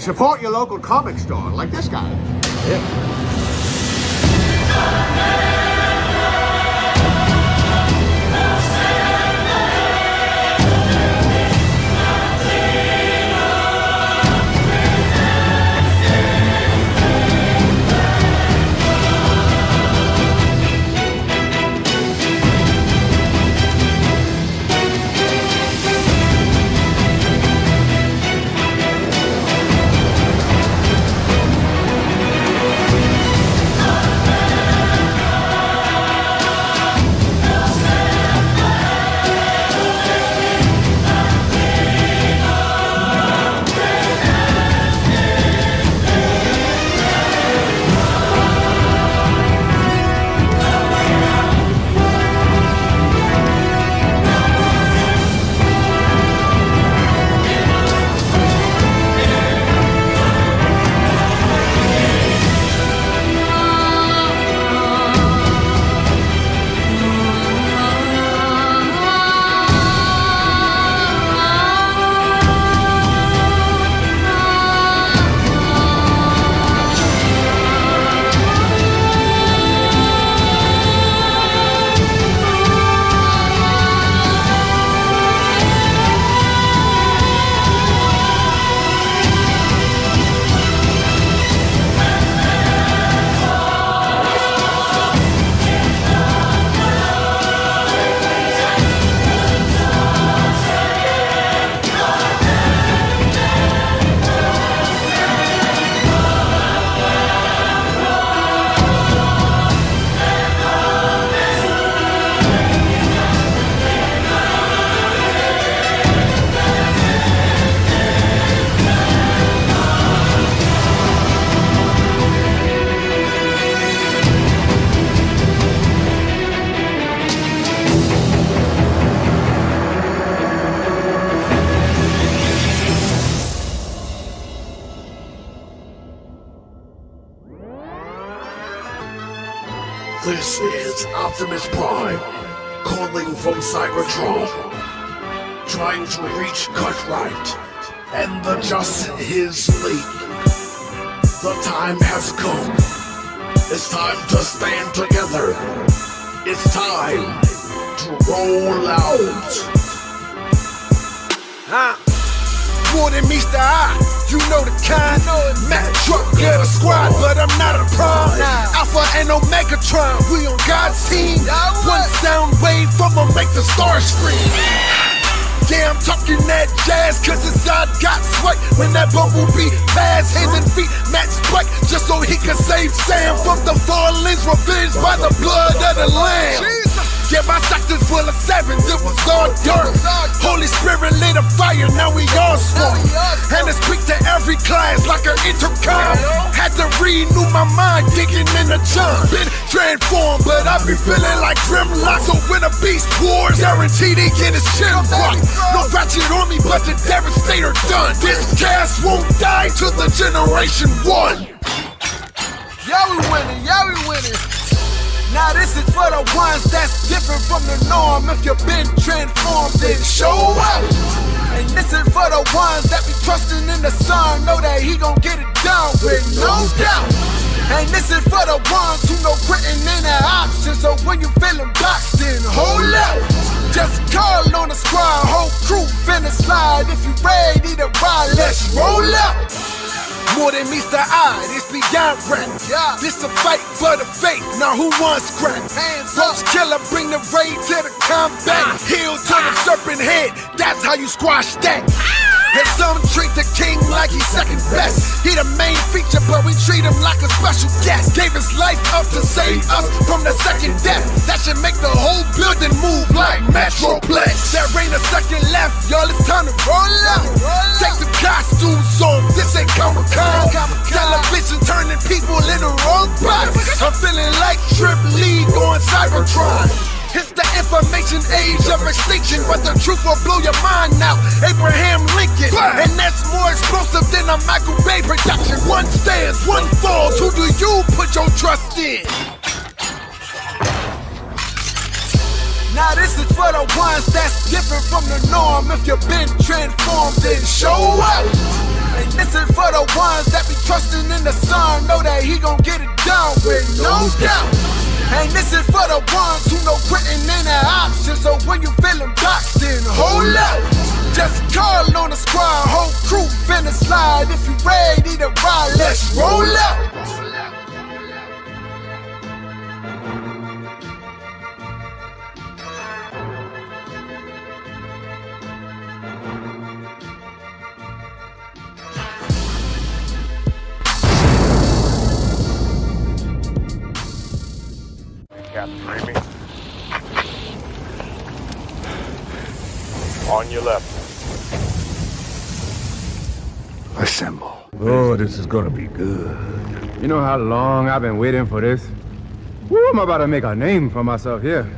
Support your local comic store, like this guy. Yeah. This is Optimus Prime, calling from Cybertron, trying to reach Cutright and the Justice League. The time has come. It's time to stand together. It's time to roll out. More than meets the eye, you know the kind. Mac truck, get a squad, but I'm not a prime. Alpha and Omegatron, we on God's team. One sound wave from them make the stars scream. Yeah, I'm talking that jazz, cause inside got sweat. When that bumblebee pass, hands and feet match spike, just so he can save Sam from the Fallen's revenge by the blood of the Lamb. Yeah, my sector's full of sevens, it was all dirt. Holy Spirit lit a fire, now we all swarm. And it speak to every class like an intercom. Had to renew my mind, digging in the junk. Been transformed, but I be feeling like Grimlock. So when a beast wars, guaranteed he get his chin rocked. No ratchet on me, but the Devastator done. This cast won't die till the Generation 1. Yeah, we winning. Now this is for the ones that's different from the norm. If you've been transformed, then show up. And this is for the ones that be trusting in the sun, know that he gon' get it done with no doubt. And this is for the ones who know quitting in their options. So when you feeling boxed in, hold up. Just call on the squad, whole crew finna slide. If you ready to ride, let's roll up. More than meets the eye, it's beyond rap. This a fight for the faith, now who wants crack? Roach killer, bring the raid to the combat. Heel to the serpent head, that's how you squash that. And some treat the king like he's second best. He the main feature, but we treat him like a special guest. Gave his life up to save us from the second death. That should make the whole building move like Metroplex. There ain't a second left, y'all, it's time to roll out. Take the costumes off, this ain't Comic-Con. Television turning people in the wrong box. I'm feeling like Trip League on Cybertron. It's the information age of extinction, but the truth will blow your mind now. Abraham Lincoln, and that's more explosive than a Michael Bay production. One stands, one falls. Who do you put your trust in? Now this is for the ones that's different from the norm. If you've been transformed, then show up. And this is for the ones that be trusting in the sun. Know that he gon' get it done with no doubt. And this is for the ones who know quitting ain't an option. So when you feeling boxed in, hold up. Just call on the squad, whole crew finna slide. If you ready to ride, let's roll up. Captain Remy. On your left. Assemble. Oh, this is gonna be good. You know how long I've been waiting for this? Woo, I'm about to make a name for myself here.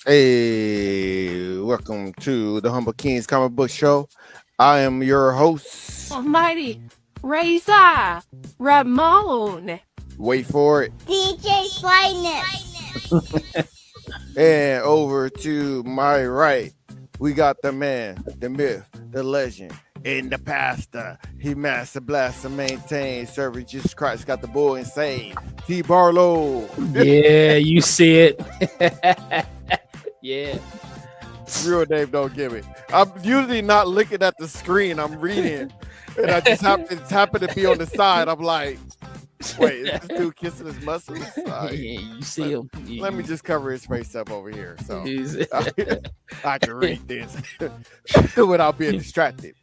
Hey, welcome to the Humble Kingz Comic Book Show. I am your host. Almighty Razor Ramon. Wait for it. DJ Finest. And over to my right, we got the man, the myth, the legend, and the pastor. He master blast and maintain, serving Jesus Christ, got the boy insane. T. Barlow. Yeah, you see it. Yeah. Real name don't give it. I'm usually not looking at the screen. I'm reading, and I just happen to be on the side. I'm like, wait, is this dude kissing his muscles? You see him. Let me just cover his face up over here, so I can read this without being distracted.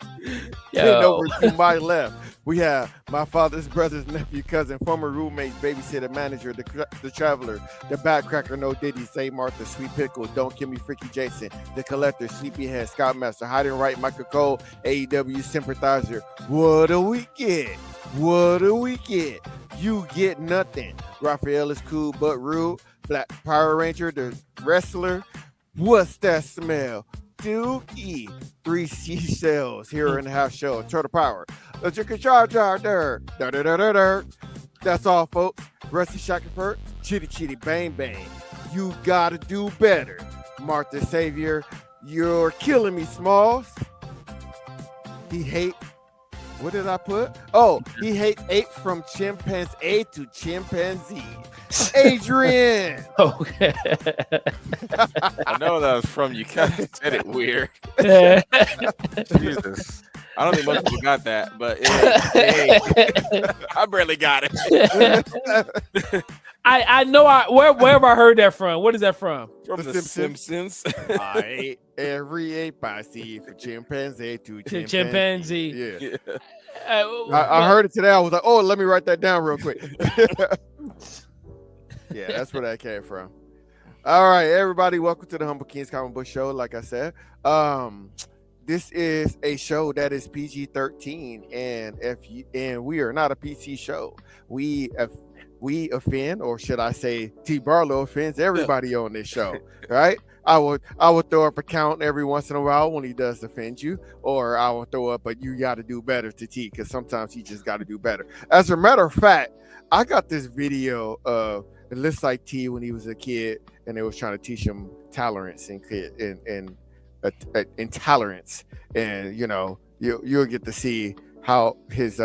Then over to my left, we have my father's brother's nephew, cousin, former roommate, babysitter, manager, the traveler, the backcracker, no Diddy, Say Martha, Sweet Pickle, Don't Kill Me, Freaky Jason, the collector, Sleepyhead, Scoutmaster, Hiding Right, Michael Cole, AEW sympathizer. What do we get? What do we get? You get nothing. Raphael is cool but rude. Black Power Ranger, the wrestler. What's that smell? Dookie. 3 seashells here in the house show. Turtle Power. That's all, folks. Rusty Shackelford. Chitty Chitty Bang Bang. You gotta do better. Martha Savior. You're killing me, Smalls. He hate. What did I put? Oh, he hates ape from chimpanzee to chimpanzee. Adrian. Okay. I know that was from you. Kind of said it weird. Jesus. I don't think most people got that, but I barely got it. I know where have I heard that from? What is that from? From the Simpsons. I ate every ape I see from chimpanzee to chimpanzee. Yeah. I heard it today. I was like, oh, let me write that down real quick. Yeah, that's where that came from. All right, everybody, welcome to the Humble Kingz Comic Book Show. Like I said, this is a show that is PG-13, and we are not a PC show. We offend, or should I say, T. Barlow offends everybody on this show, right? I would throw up a count every once in a while when he does offend you, or I will throw up a "you got to do better" to T, because sometimes he just got to do better. As a matter of fact, I got this video of it looks like T when he was a kid, and they was trying to teach him tolerance and intolerance, and you'll get to see how his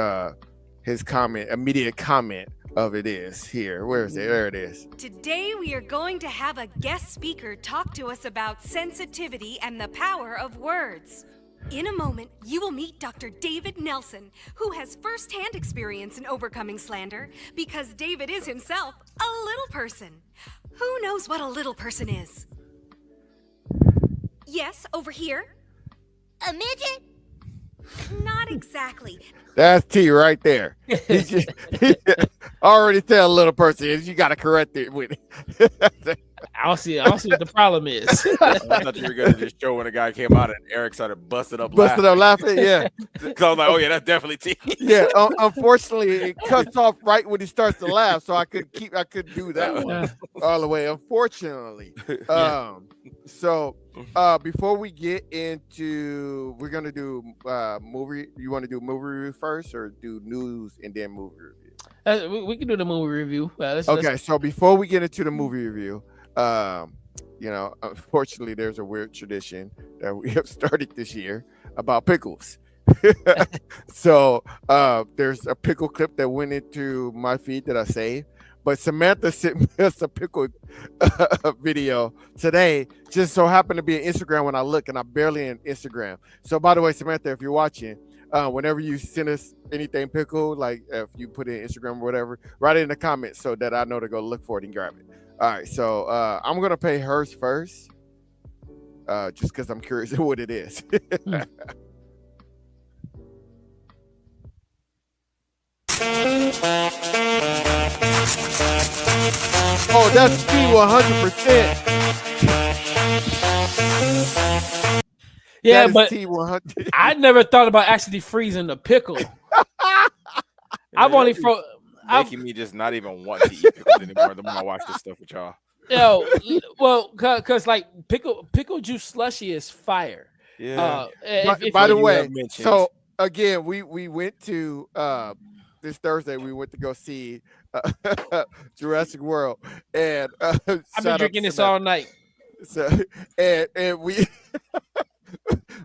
immediate comment of it is here. Where is it? There it is. Today we are going to have a guest speaker talk to us about sensitivity and the power of words. In a moment, you will meet Dr. David Nelson, who has first-hand experience in overcoming slander, because David is himself a little person. Who knows what a little person is? Yes, over here. A midget? Not exactly. That's T right there. He already tell a little person you got to correct it with it. I don't see what the problem is. I thought you were going to just show when a guy came out and Eric started busting up laughing. Yeah. Because I was like, oh yeah, that's definitely T. Yeah. Unfortunately, it cuts off right when he starts to laugh, so I could do that one all the way. Unfortunately, so before we get into, we're gonna do movie. You want to do movie review first, or do news and then movie review? We can do the movie review. So before we get into the movie review, unfortunately, there's a weird tradition that we have started this year about pickles. So there's a pickle clip that went into my feed that I saved, but Samantha sent me us a pickle video today. Just so happened to be on Instagram when I look, and I'm barely in Instagram. So by the way, Samantha, if you're watching, whenever you send us anything pickle, like if you put it in Instagram or whatever, write it in the comments so that I know to go look for it and grab it. All right, so I'm gonna pay hers first, just because I'm curious what it is. Oh, that's T 100%. Yeah, but T100. I never thought about actually freezing the pickle. I've only making me just not even want to eat pickles anymore the more I watch this stuff with y'all. Yo, well, cause like pickle juice slushy is fire. Yeah. By the way, so again, we went to this Thursday. We went to go see Jurassic World, and I've been drinking this all night. So and we.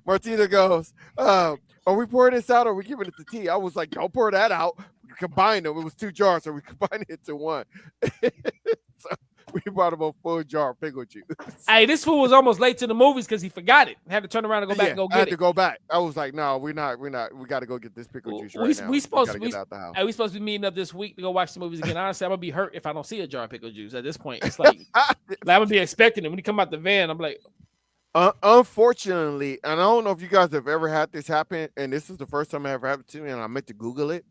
Martina goes, are we pouring this out or are we giving it to T? I was like, don't pour that out. We combined them. It was 2 jars, so we combined it into one. So we brought him a full jar of pickle juice. Hey, this fool was almost late to the movies because he forgot it. Had to turn around and go back and go get it. I had to go back. I was like, no, we're not. We got to go get this pickle juice right now. We supposed to be meeting up this week to go watch the movies again. Honestly, I'm going to be hurt if I don't see a jar of pickle juice at this point. It's like, I'm going to be expecting it. When he come out the van, I'm like, unfortunately, and I don't know if you guys have ever had this happen, and this is the first time it ever happened to me, and I meant to Google it.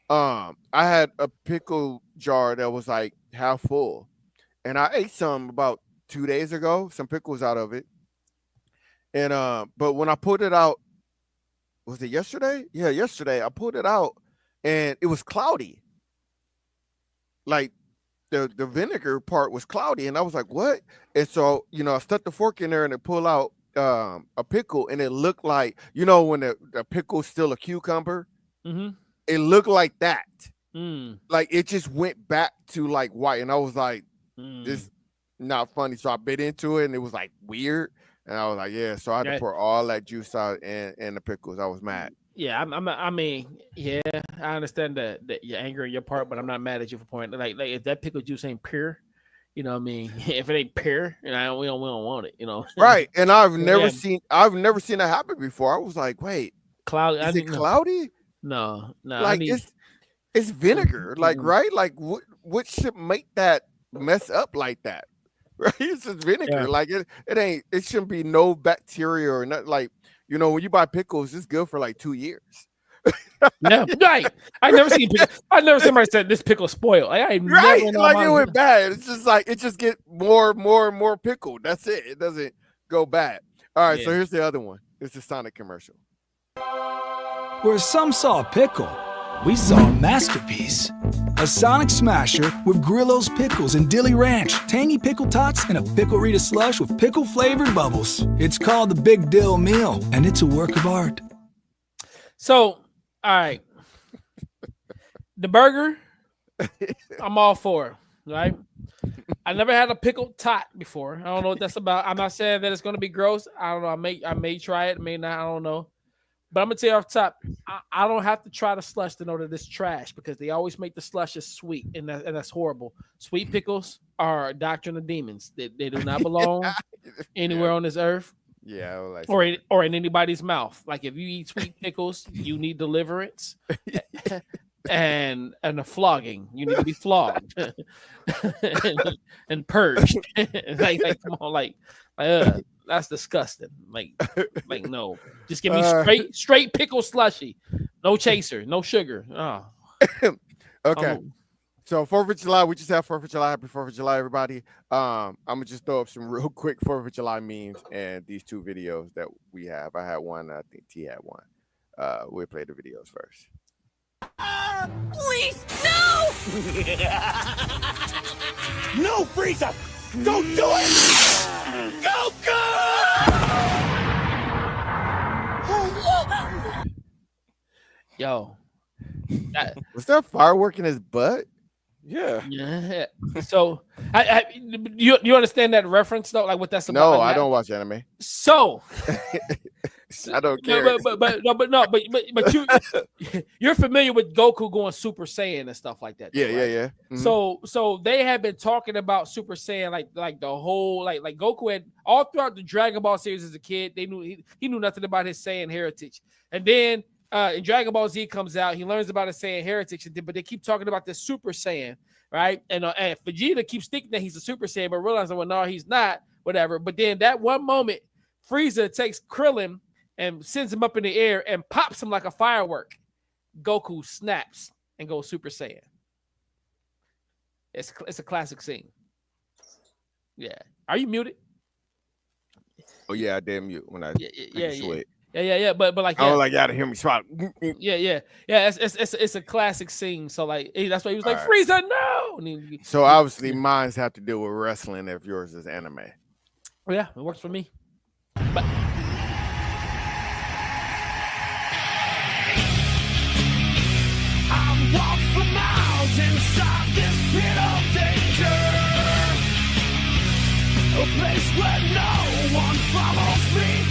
I had a pickle jar that was like half full, and I ate some about 2 days ago, some pickles out of it. And but when I pulled it out, was it yesterday? Yeah, yesterday I pulled it out, and it was cloudy. Like the vinegar part was cloudy, and I was like, what? And so, I stuck the fork in there and it pulled out a pickle, and it looked like, when the pickle's still a cucumber, it looked like that. Like it just went back to like white, and I was like, this not funny. So I bit into it, and it was like weird, and I was like, yeah. So I had to pour all that juice out and the pickles. I was mad. Yeah, I mean, I understand that your anger in your part, but I'm not mad at you for pointing. Like if that pickle juice ain't pure, you know what I mean? If it ain't pure, we don't want it, Right. And I've never seen that happen before. I was like, wait, cloudy? Is it cloudy? No. Like it's vinegar, like right? Like what should make that mess up like that? Right? It's just vinegar. Yeah. Like it shouldn't be no bacteria or not. Like, when you buy pickles, it's good for like 2 years. Yeah, right. I never seen somebody said this pickle spoiled. I never like it went bad. It's just like it just get more and more pickled. That's it. It doesn't go bad. All right, so here's the other one. It's a Sonic commercial. Where some saw a pickle, we saw a masterpiece. A Sonic Smasher with Grillo's Pickles and Dilly Ranch, tangy pickle tots, and a Pickle Rita slush with pickle-flavored bubbles. It's called the Big Dill Meal, and it's a work of art. So, all right. The burger, I'm all for, right? I never had a pickled tot before. I don't know what that's about. I'm not saying that it's going to be gross. I don't know. I may try it, may not. I don't know. But I'm gonna tell you off the top, I don't have to try the slush to know that it's trash because they always make the slushes sweet, and that's horrible. Sweet pickles are a doctrine of demons. They do not belong anywhere on this earth. Yeah, like or in anybody's mouth. Like if you eat sweet pickles, you need deliverance and a flogging. You need to be flogged and purged. like come on, that's disgusting. Like no. Just give me straight pickle slushy. No chaser, no sugar. Oh. Okay. So 4th of July, we just have 4th of July. Happy 4th of July, everybody. I'm gonna just throw up some real quick 4th of July memes and these 2 videos that we have. I had one, I think T had one. We'll play the videos first. Please, no! No, Frieza! Don't do it! Goku! Yo. Was there a firework in his butt? Yeah. So you understand that reference though? Like what that's about? No, I don't watch anime. So I don't care. But you're familiar with Goku going Super Saiyan and stuff like that. Yeah, right? yeah. Mm-hmm. So they have been talking about Super Saiyan like the whole like Goku had all throughout the Dragon Ball series as a kid. They knew he knew nothing about his Saiyan heritage, and then in Dragon Ball Z comes out, he learns about his Saiyan heritage, but they keep talking about this Super Saiyan, right? And Vegeta keeps thinking that he's a Super Saiyan, but realizing, well, no, he's not, whatever. But then that one moment, Frieza takes Krillin and sends him up in the air and pops him like a firework. Goku snaps and goes Super Saiyan. It's a classic scene. Yeah. Are you muted? Oh yeah, I did mute when I sweat. Yeah. But like, I don't like y'all to hear me swallow. Yeah. It's a classic scene. So like, that's why he was like, Frieza, no. So obviously, mine's have to do with wrestling. If yours is anime, yeah, it works for me. But I've walked for miles inside this pit of danger, a place where no one follows me.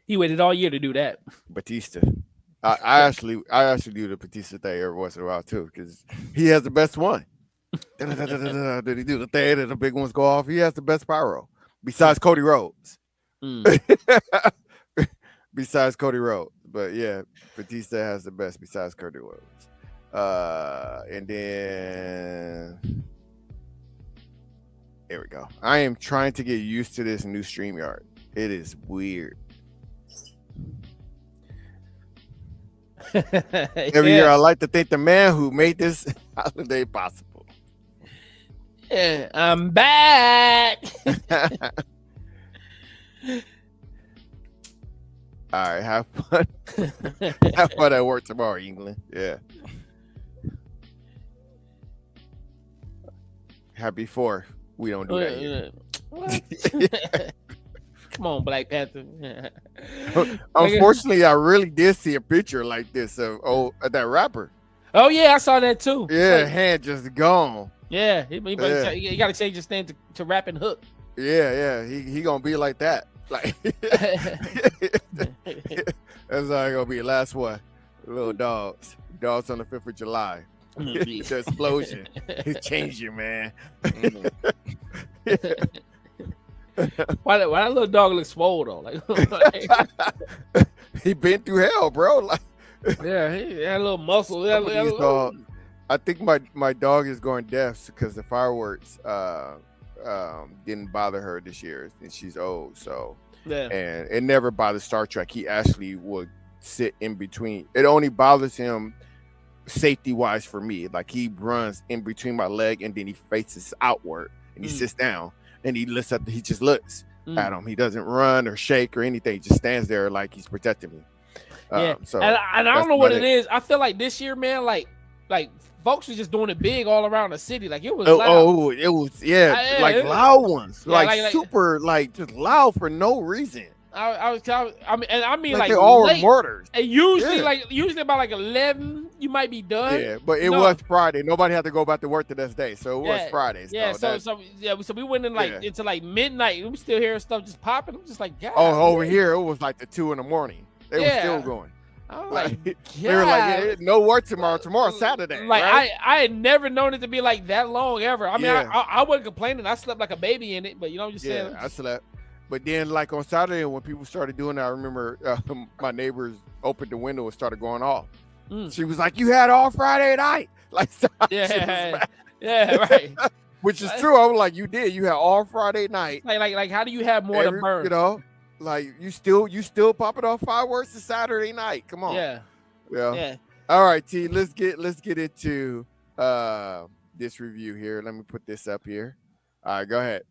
He waited all year to do that. Batista. I actually do the Batista thing every once in a while too, because he has the best one. Did he do the thing and the big ones go off? He has the best pyro. Besides Cody Rhodes. Besides Cody Rhodes. But yeah, Batista has the best besides Cody Rhodes. And then there we go. I am trying to get used to this new StreamYard. It is weird. Every year, I like to thank the man who made this holiday possible. Yeah, I'm back. All right, have fun. Have fun at work tomorrow, England. Yeah. Happy 4th. We don't do that here. Come on, Black Panther. Unfortunately, I really did see a picture like this of that rapper. Oh yeah, I saw that too. Yeah, like, hand just gone. Yeah, he got to change his name to Rap and Hook. Yeah, he gonna be like that. Like that's how he gonna be. Last one, little dogs on the 5th of July. The explosion. It changed you, man. Why that little dog look swole though? Like he been through hell, bro. Like yeah, he had a little muscle. I think my dog is going deaf because the fireworks didn't bother her this year, and she's old. So yeah, and it never bothers Star Trek. He actually would sit in between. It only bothers him safety wise for me. Like he runs in between my leg and then he faces outward and he sits down. and he just looks at him. He doesn't run or shake or anything. He just stands there like he's protecting me. So and I don't know what it is. I feel like this year, man, like folks was just doing it big all around the city. Like it was loud. It was loud ones, like super, like just loud for no reason. I mean, like they all were mortars. And usually about like 11, you might be done. Yeah, but it was Friday. Nobody had to go back to work the next day, so it was Friday. So we went in into like midnight, and we still hearing stuff just popping. I'm just like, God. Over here it was like the 2 in the morning. They were still going. I'm like, they were like, no work tomorrow. Tomorrow's Saturday. Like right? I had never known it to be like that long ever. I mean, I wasn't complaining. I slept like a baby in it, but you know what I'm just saying. I slept. But then, like on Saturday, when people started doing that, I remember my neighbors opened the window and started going off. She was like, "You had all Friday night." Like, right. Which is true. I was like, "You did. You had all Friday night." Like, how do you have more to burn? You know, like you still popping off fireworks to Saturday night. Come on. Yeah. All right, T. Let's get into this review here. Let me put this up here. All right, go ahead.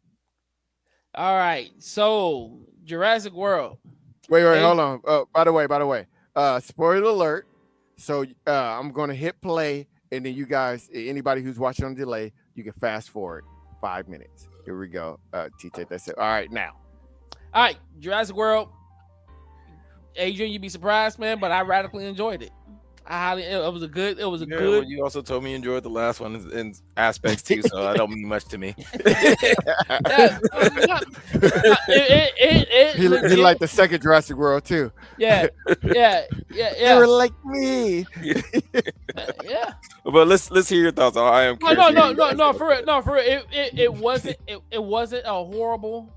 All right, so Jurassic World. Wait, hold on. By the way, spoiler alert. So I'm gonna hit play, and then you guys, anybody who's watching on delay, you can fast forward 5 minutes. Here we go. TJ, that's it. All right, now. All right, Jurassic World. Adrian, you'd be surprised, man, but I radically enjoyed it. It was a good. Well, you also told me you enjoyed the last one in aspects too, so that don't mean much to me. He liked the second Jurassic World too. Yeah. You were like me. Yeah. But let's hear your thoughts. I am curious. No, for real. It wasn't a horrible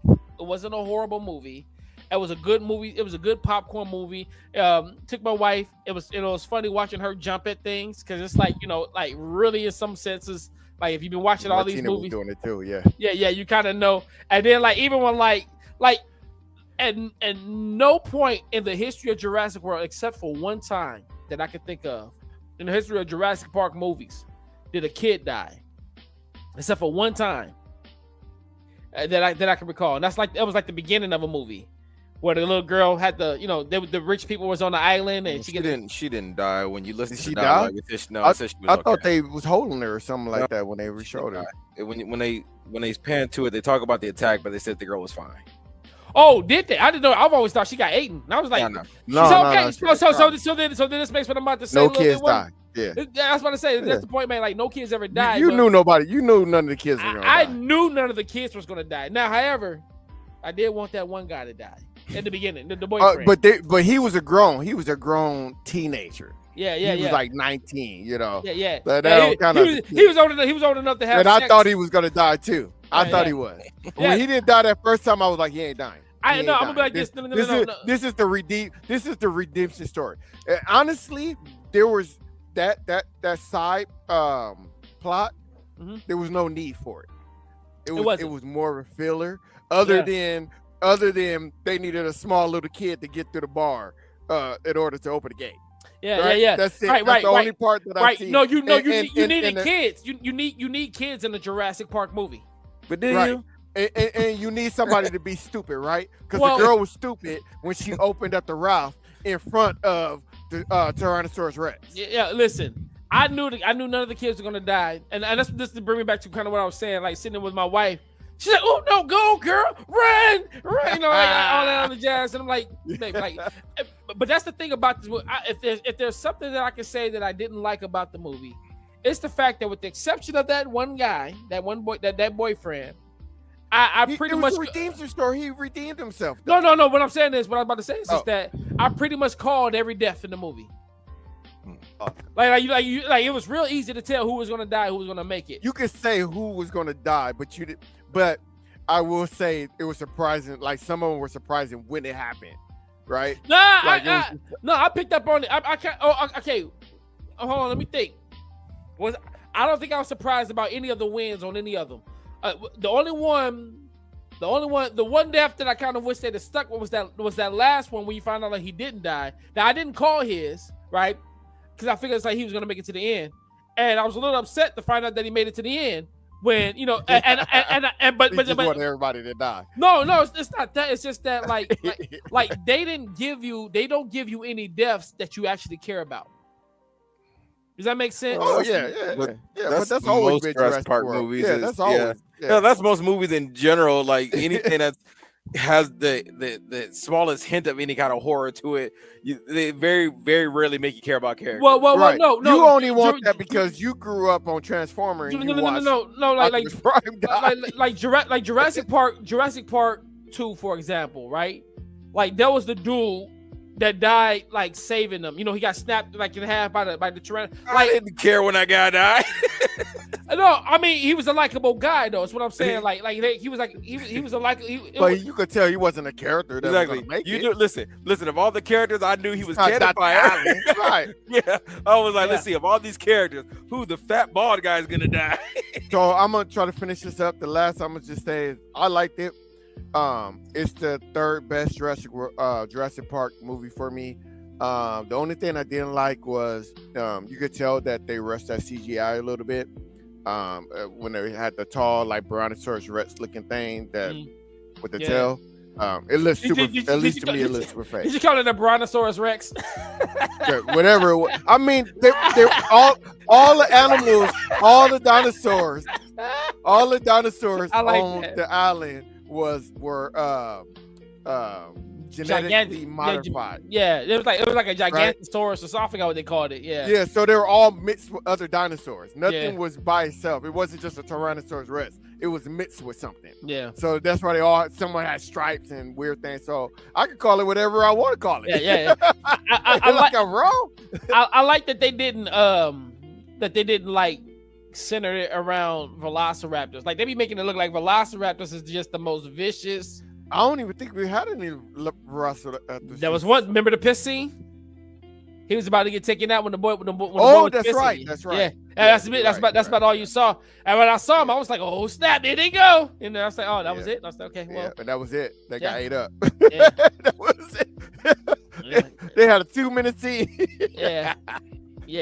movie. It was a good movie. It was a good popcorn movie. Took my wife. It was funny watching her jump at things because it's like, like really in some senses, like if you've been watching all these movies, was doing it too. Yeah, you kind of know. And then like even when like at no point in the history of Jurassic World, except for one time that I could think of in the history of Jurassic Park movies, did a kid die, except for one time that I can recall. And that was like the beginning of a movie. Where the little girl had the rich people was on the island and she didn't die when you listened to the dialogue. I thought they was holding her or something like that when they showed her. When they pan to it, they talk about the attack, but they said the girl was fine. Oh, did they? I didn't know. I've always thought she got eaten. And I was like, no. So then this makes what I'm about to say. No kids died. Yeah, I was about to say that's the point, man. Like no kids ever died. You knew nobody. You knew none of the kids were gonna die. I knew none of the kids was gonna die. Now, however, I did want that one guy to die. At the beginning, the boyfriend. But he was a grown teenager. Yeah. He was like 19, Yeah. He was old enough to have. And sex. I thought he was gonna die too. I thought he was. When he didn't die that first time, I was like, he ain't dying. I know. I'm gonna be like this. No. This is the redemption story. And honestly, there was that side plot. Mm-hmm. There was no need for it. It was more of a filler. Other than they needed a small little kid to get through the bar in order to open the gate. Yeah. That's it. That's the only part that I see. No, you needed kids. You need kids in the Jurassic Park movie. But do you? And you need somebody to be stupid, right? Because the girl was stupid when she opened up the Ralph in front of the Tyrannosaurus Rex. Yeah. Listen, I knew none of the kids were gonna die, and that's this to bring me back to kind of what I was saying, like sitting with my wife. She's like, "Oh no, go girl, run!" Like, all that on the jazz, and I'm like, but that's the thing about this movie. If there's something that I can say that I didn't like about the movie, it's the fact that with the exception of that one guy, that one boy, that boyfriend, I pretty much redeemed his story. He redeemed himself. No. What I'm saying is, what I'm about to say is that I pretty much called every death in the movie. Like it was real easy to tell who was gonna die, who was gonna make it. You could say who was gonna die, but you did. But I will say it was surprising. Like some of them were surprising when it happened, right? I picked up on it. I can't. Okay. Hold on. Let me think. I don't think I was surprised about any of the wins on any of them. The one death that I kind of wish they'd have stuck with was that last one where you find out like he didn't die. Now I didn't call his, right? Because I figured it's like he was gonna make it to the end, and I was a little upset to find out that he made it to the end. when but just want everybody to die. No, it's not that. It's just that like they don't give you any deaths that you actually care about. Does that make sense? Oh yeah. But that's always been Jurassic Park movies. Yeah, that's always. Yeah, that's most movies in general. Like anything that has the smallest hint of any kind of horror to it, they very, very rarely make you care about characters. Well, right. no. You only want that because you grew up on Transformers. No. Like Jurassic Park 2, for example, right? Like there was the dude that died like saving them. You know, he got snapped like in half by the tyrannosaurus. Like, I didn't care when that guy died. No, I mean he was a likable guy though. That's what I'm saying. Like he was a likable. But you could tell he wasn't a character. That Exactly. Was gonna make you it. do listen. Of all the characters, I knew he was Not terrifying. right. Yeah, I was like, let's see. Of all these characters, who the fat bald guy is gonna die? So I'm gonna try to finish this up. The last I'm gonna just say is I liked it. It's the third best Jurassic Park movie for me. The only thing I didn't like was you could tell that they rushed that CGI a little bit. When they had the tall like Brontosaurus Rex looking thing that with the tail. It looks super. At least to me, it looks super fake. Did you call it a Brontosaurus Rex? Whatever. I mean, they all the animals, all the dinosaurs on the island were genetically modified. Yeah, it was like a Gigantosaurus or something. I forgot what they called it. Yeah, so they were all mixed with other dinosaurs. Nothing was by itself. It wasn't just a Tyrannosaurus Rex. It was mixed with something. Yeah. So that's why someone had stripes and weird things. So I could call it whatever I want to call it. Yeah. I like I'm wrong. I like that they didn't like center it around velociraptors. Like they be making it look like velociraptors is just the most vicious. I don't even think we had any velociraptors. There was one. Remember the piss scene? He was about to get taken out when the boy. That's right. Yeah, that's about all you saw. And when I saw him, I was like, "Oh snap! There they go!" And then I was like, "Oh, that was it." I was like, "Okay, well." Yeah, and that was it. That got ate up. Yeah. That was it. They had a 2-minute scene. Yeah.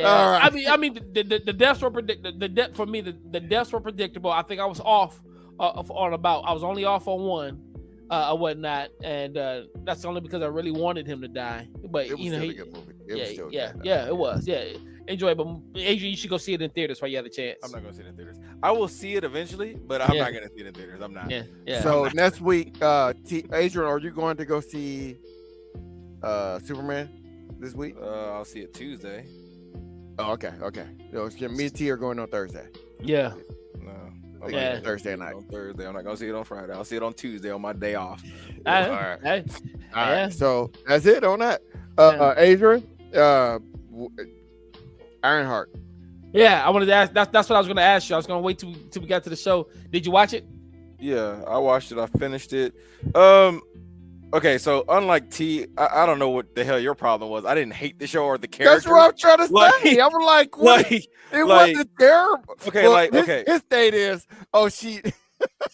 All right. I mean, the deaths were predictable. For me, the deaths were predictable. I think I was off on about. I was only off on one. Or whatnot, and that's only because I really wanted him to die. But it was still a good movie. It was. Yeah, enjoyable. Adrian, you should go see it in theaters while you have the chance. I'm not gonna see it in theaters. I will see it eventually, but I'm not gonna see it in theaters. I'm not. Yeah. So next week, Adrian, are you going to go see Superman this week? I'll see it Tuesday. Oh, okay. So me and T are going on Thursday. Yeah. No. Yeah. Thursday night. On Thursday. I'm not gonna see it on Friday. I'll see it on Tuesday on my day off. All right. So that's it on that. Adrian, Ironheart. Yeah, I wanted to ask. That's what I was going to ask you. I was going to wait till we got to the show. Did you watch it? Yeah, I watched it. I finished it. Okay, so unlike T, I don't know what the hell your problem was. I didn't hate the show or the character. That's what I'm trying to say. I'm like, what? It wasn't terrible. Okay, well, his state is,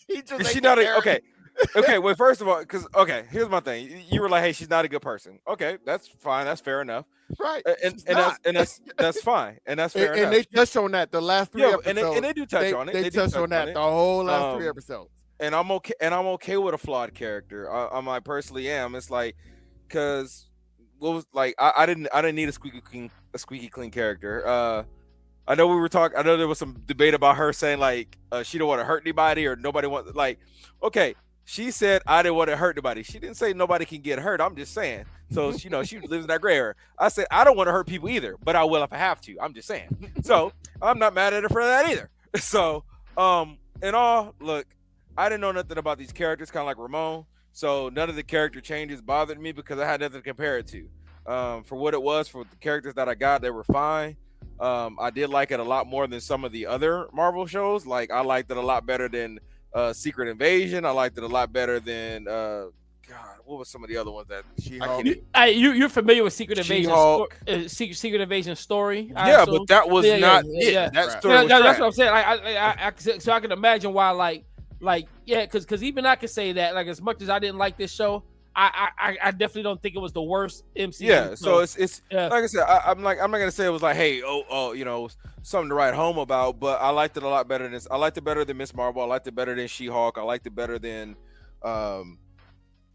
he just is she not okay. Well, first of all, because here's my thing. You were like, hey, she's not a good person. Okay, that's fine. That's fair enough. Right. And that's fine. And that's fair enough. And they touched on that the last 3 episodes. And they do touch on it. They touched on that the whole last 3 episodes. And I'm okay with a flawed character. I personally am. It's like, because what was like I didn't need a squeaky clean character. I know we were talking. I know there was some debate about her saying like she don't want to hurt anybody or nobody wants like. Okay, she said I didn't want to hurt anybody. She didn't say nobody can get hurt. I'm just saying. So she lives in that gray area. I said I don't want to hurt people either, but I will if I have to. I'm just saying. So I'm not mad at her for that either. So look. I didn't know nothing about these characters, kind of like Ramon. So none of the character changes bothered me because I had nothing to compare it to. For what it was, for the characters that I got, they were fine. I did like it a lot more than some of the other Marvel shows. Like I liked it a lot better than Secret Invasion. I liked it a lot better than what was some of the other ones that you're familiar with Secret Invasion? Secret Invasion story? Yeah, but that was not it. Yeah. That story was that's what I'm saying. So I can imagine why, because even I could say that, like, as much as I didn't like this show, I definitely don't think it was the worst MCU. Yeah, so it's like I said, I'm not gonna say it was like, hey, something to write home about, but I liked it a lot better than I liked it better than Miss Marvel. I liked it better than She-Hulk. I liked it better than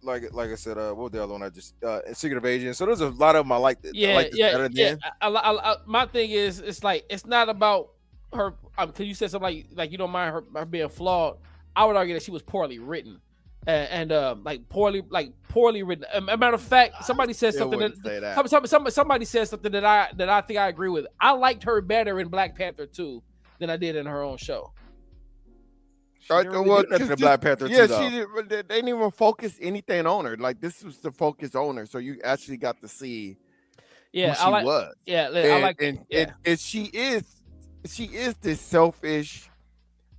like I said, what was the other one? I just Secret Invasion. So there's a lot of them I liked. My thing is, it's like it's not about her. Because you said something like you don't mind her being flawed. I would argue that she was poorly written, and poorly written. As a matter of fact, somebody said something somebody said something that I think I agree with. I liked her better in Black Panther 2 than I did in her own show. Black Panther 2, they didn't even focus anything on her. Like this was the focus on her, so you actually got to see who she was. And she is this selfish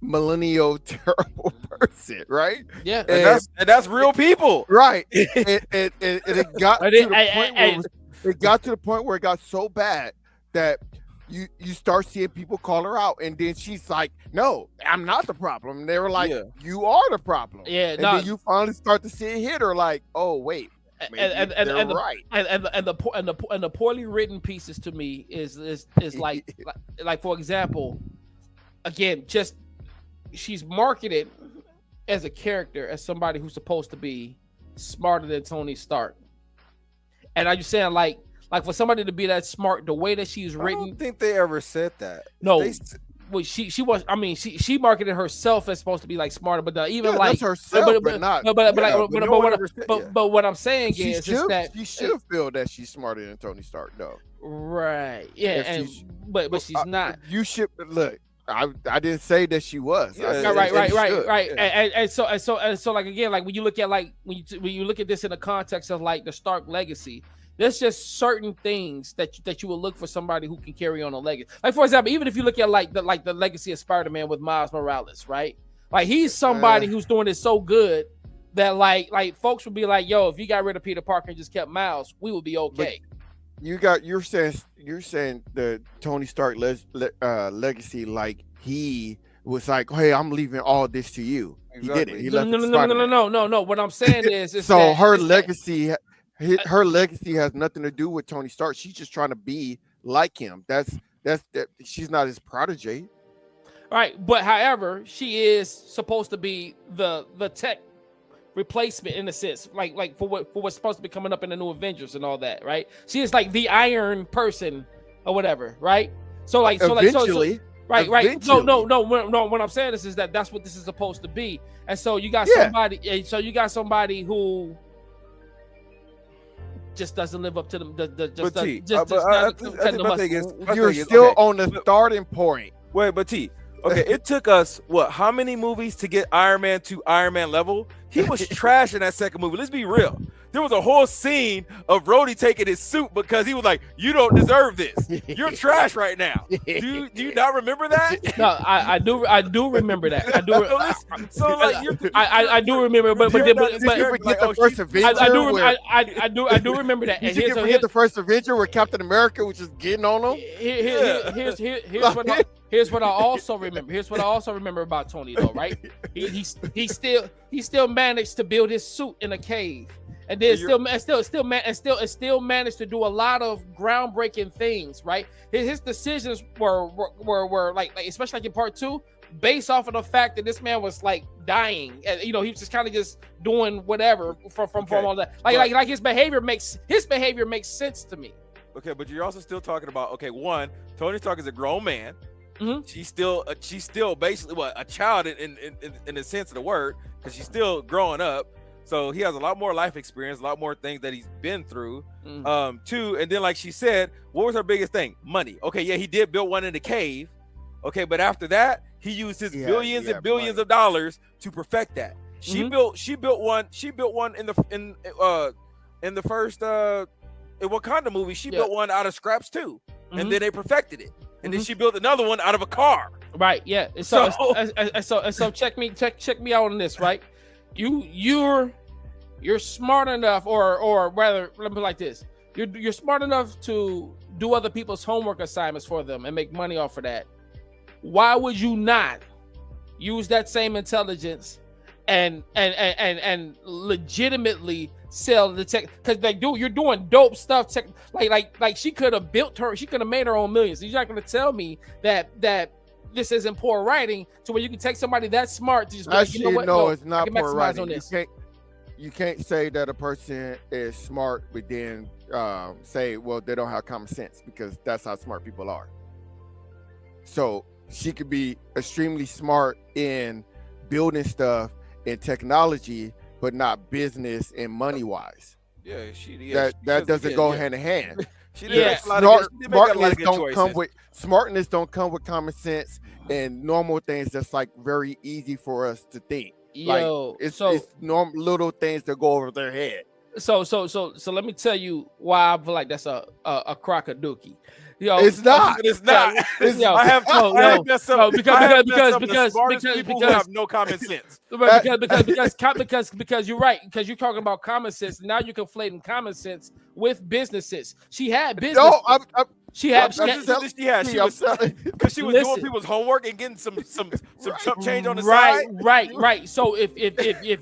millennial terrible person, right? Yeah, and that's real people, right? and it got to the point where it got so bad that you start seeing people call her out, and then she's like, "No, I'm not the problem." And they were like, "You are the problem." Yeah, and then you finally start to see it hit her, like, "Oh wait." And the poorly written pieces to me is like for example, again, just she's marketed as a character as somebody who's supposed to be smarter than Tony Stark, and are you saying like for somebody to be that smart, the way that she's written? I don't think they ever said that. No. Well, she was. I mean, she marketed herself as supposed to be like smarter, but that's herself, but not. But what I'm saying is that she should feel that she's smarter than Tony Stark, though. Right? Yeah, but she's not. You should look. I didn't say that she was. Right. And so like again, like when you look at when you look at this in the context of like the Stark legacy. There's just certain things that you will look for somebody who can carry on a legacy. Like for example, even if you look at like the legacy of Spider-Man with Miles Morales, right? Like he's somebody who's doing it so good that like folks would be like, "Yo, if you got rid of Peter Parker and just kept Miles, we would be okay." But you're saying the Tony Stark legacy, like he was like, "Hey, I'm leaving all this to you." Exactly. He did it. He left No. What I'm saying is so her legacy. Her legacy has nothing to do with Tony Stark. She's just trying to be like him. That's she's not his protege. Right, but however, she is supposed to be the tech replacement in a sense, like for what's supposed to be coming up in the new Avengers and all that, right? She is like the Iron Person or whatever, right? So eventually. Right. No. What I'm saying is that that's what this is supposed to be, and so you got somebody. So you got somebody who just doesn't live up to them. You're still on the starting point. Wait, but T. Okay, it took us how many movies to get Iron Man to Iron Man level? He was trash in that second movie. Let's be real. There was a whole scene of Rhodey taking his suit because he was like, "You don't deserve this. You're trash right now." Do you not remember that? No, I do remember that. I do. I do remember, but did you forget the first Avenger? I do remember that. Did you forget the first Avenger where Captain America was just getting on him? Here's what I also remember. Here's what I also remember about Tony, though, right? He still managed to build his suit in a cave, and then still managed to do a lot of groundbreaking things, right? His decisions were like especially like in part 2, based off of the fact that this man was like dying, and he was just kind of just doing whatever from all that. Like his behavior makes sense to me. Okay, but you're also still talking about one, Tony Stark is a grown man. Mm-hmm. She's still basically a child in the sense of the word, because she's still growing up. So he has a lot more life experience, a lot more things that he's been through. Mm-hmm. Too, and then like she said, what was her biggest thing? Money. Okay, yeah, he did build one in the cave. Okay, but after that, he used his billions and billions of dollars to perfect that. She built one in the first Wakanda movie. She built one out of scraps too, and then they perfected it. And then she built another one out of a car. Right. Yeah. So check me out on this. Right. You're smart enough, or rather, let me put it like this: you're smart enough to do other people's homework assignments for them and make money off of that. Why would you not use that same intelligence and legitimately sell the tech, because like, dude, you're doing dope stuff. Like she could have made her own millions. You're not going to tell me that this isn't poor writing to where you can take somebody that smart to just actually, you know what? No, it's not poor writing. On this. You can't say that a person is smart, but then say, well, they don't have common sense, because that's how smart people are. So she could be extremely smart in building stuff and technology, but not business and money wise. Yeah, she that doesn't go hand in hand. Smartness don't come with common sense and normal things that's like very easy for us to think. Yo, like it's normal little things that go over their head. So let me tell you why I feel like that's a crock-a-dookie. Yo, it's not. It's not. I have because have no common sense. because you're right. Because you're talking about common sense. Now you're conflating common sense with businesses. She had business. No, she was doing people's homework and getting some chump change on the side. Right. So if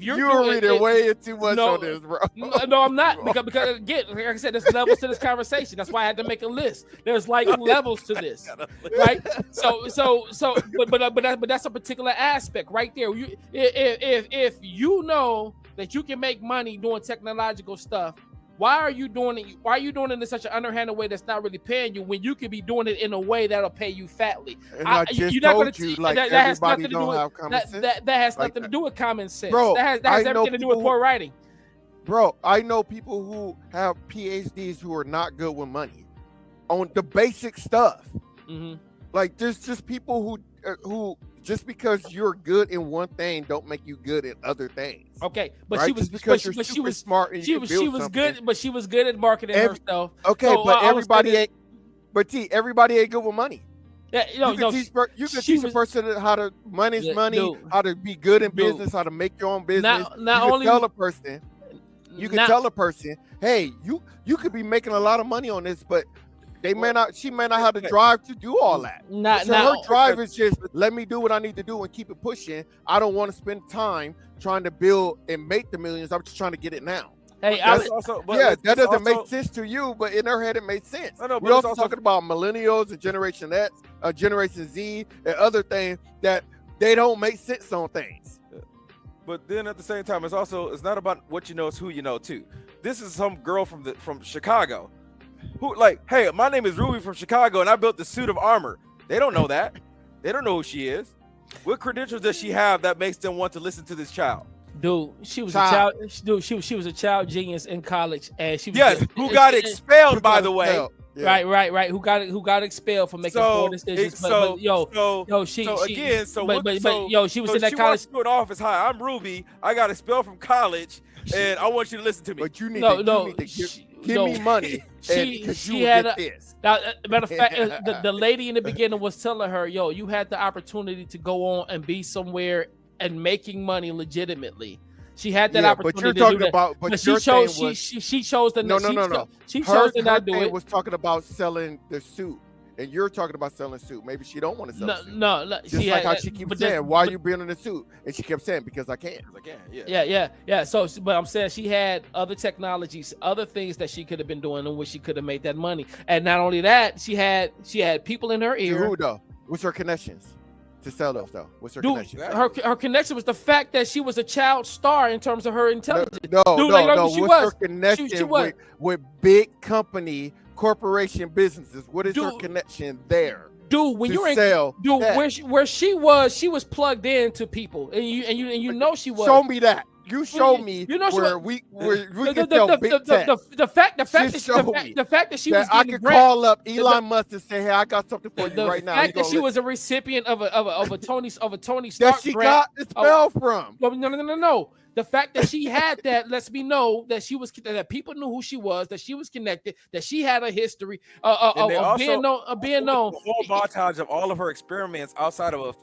you're reading way too much on this, bro. No, I'm not, because again, like I said, there's levels to this conversation. That's why I had to make a list. There's like levels to this, right? But that's a particular aspect right there. If you know that you can make money doing technological stuff, why are you doing it? Why are you doing it in such an underhanded way that's not really paying you, when you could be doing it in a way that'll pay you fatly? And I just told you, like, everybody don't have common sense. That has nothing to do with common sense. Bro, that has everything to do with poor writing. Bro, I know people who have PhDs who are not good with money on the basic stuff. Mm-hmm. Like, there's just people who just because you're good in one thing don't make you good at other things. Okay, but right? she was she was smart. And she was good, but she was good at marketing herself. Okay, so, but everybody ain't. But everybody ain't good with money. Yeah, you can teach a person how to money, how to be good in business, how to make your own business. You can tell a person, hey, you could be making a lot of money on this, but she may not have the drive to do all that. Her drive is just, let me do what I need to do and keep it pushing. I don't want to spend time trying to build and make the millions. I'm just trying to get it now. Hey, that doesn't make sense to you, but in her head it makes sense. We're also talking about millennials and Generation X, Generation Z, and other things that they don't make sense on things. But then at the same time, it's not about what you know, it's who you know too. This is some girl from Chicago. Who, like, hey, my name is Ruby from Chicago and I built the suit of armor. They don't know that. They don't know who she is. What credentials does she have that makes them want to listen to this child? Dude, she was a child. Dude, she was a child genius in college, and she was who got expelled, by the way. Yeah. Right. Who got expelled for making poor decisions? She was in that college. She to office. Hi, I'm Ruby. I got expelled from college, and I want you to listen to me. But you need to give me money. She had this. Matter of fact, the lady in the beginning was telling her, "Yo, you had the opportunity to go on and be somewhere and making money legitimately." She had that opportunity. But you're talking about. But she chose. She chose the no. She chose to not do it. Was talking about selling the suit, and you're talking about selling suit. Maybe she don't want to sell. No. Just like how she keeps saying, "Why are you building the suit?" And she kept saying, "Because I can." Yeah. So, but I'm saying she had other technologies, other things that she could have been doing, in which she could have made that money. And not only that, she had people in her ear. Who though? What's her connections to sell those though? What's her connection? Her connection was the fact that she was a child star in terms of her intelligence. No. What's her connection with big company, corporation businesses? What is her connection there? Dude, when you're where she was plugged into people, and you know she was. Show me that. You show me where we can tell big tech. The fact that she was I could call up Elon Musk and say, "Hey, I got something for you right now." The fact that she was a recipient of a Tony Stark that she got the spell from. No. The fact that she had that lets me know that that people knew who she was, that she was connected, that she had a history of being known. The whole montage of all of her experiments outside of the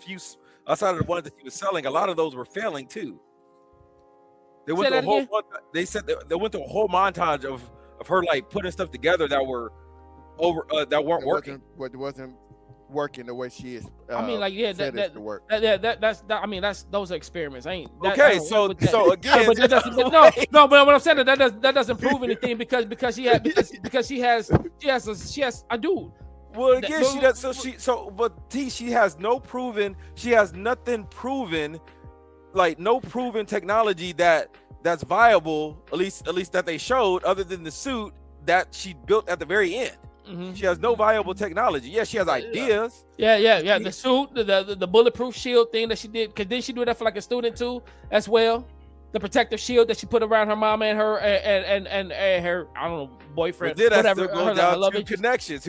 ones that she was selling, a lot of those were failing too. They went through a whole montage of her like putting stuff together that were that weren't working. working the way she is. I mean, like, yeah, I mean, those are experiments. I ain't okay. So again, but no. But what I'm saying that doesn't prove anything because she has a dude. Well, again, she does. She has no proven. She has nothing proven, like no proven technology that's viable. At least that they showed, other than the suit that she built at the very end. Mm-hmm. She has no viable technology. Yeah, she has ideas. Yeah. The suit, the bulletproof shield thing that she did, because didn't she do that for like a student too, as well? The protective shield that she put around her mom and her and her, I don't know, boyfriend, whatever. Go down to connections.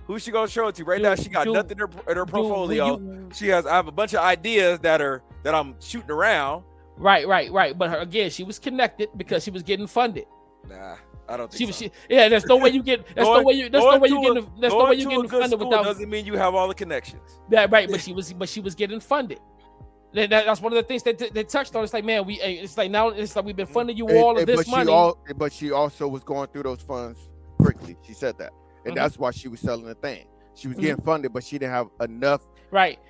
Who's she gonna show it to? Right now, she got nothing in her portfolio. I have a bunch of ideas that I'm shooting around. Right. But again, she was connected because she was getting funded. Nah. I don't think so. There's no way you get. There's no way you getting funded without. Doesn't mean you have all the connections. Yeah, right. But she was getting funded. That's one of the things that they touched on. It's like, man, it's like we've been funding you all of this money. But she also was going through those funds quickly. She said that, and that's why she was selling the thing. She was getting funded, but she didn't have enough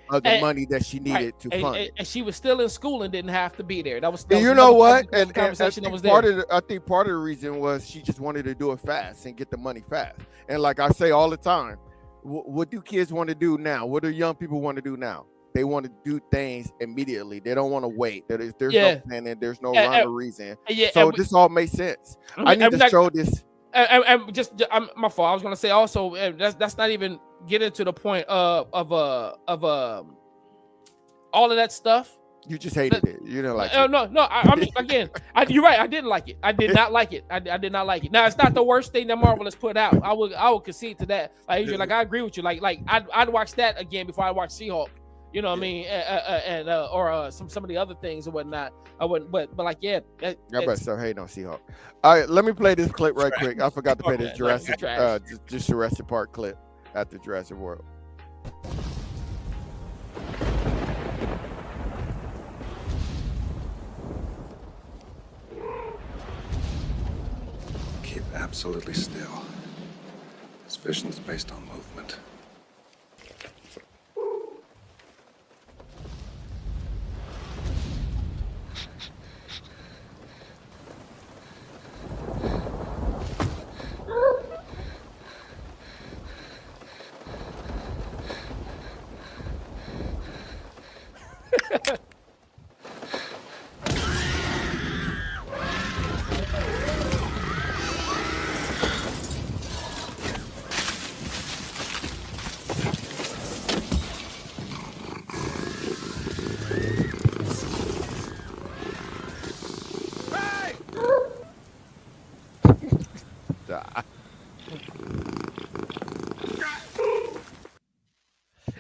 of the money that she needed to fund. And she was still in school and didn't have to be there. That was still, you know what? And conversation that was there. I think part of the reason was she just wanted to do it fast and get the money fast. And like I say all the time, what do kids want to do now? What do young people want to do now? They want to do things immediately. They don't want to wait. There's no plan and there's no rhyme or reason. So this all makes sense. I need to show this. I'm my fault. I was gonna say also that's not even getting to the point of all of that stuff. You just hated it. You didn't like it. No. I mean, again, you're right. I didn't like it. I did not like it. I did not like it. Now, it's not the worst thing that Marvel has put out. I will concede to that. Like, Adrian, like I agree with you. Like I'd watch that again before I watch She-Hulk. You know what I mean? Or some of the other things and whatnot. I wouldn't, but like, yeah. I better start hating on She-Hulk. All right, let me play this clip right quick. I forgot to play this Jurassic Park clip after Jurassic World. Keep absolutely still. This vision is based on movement.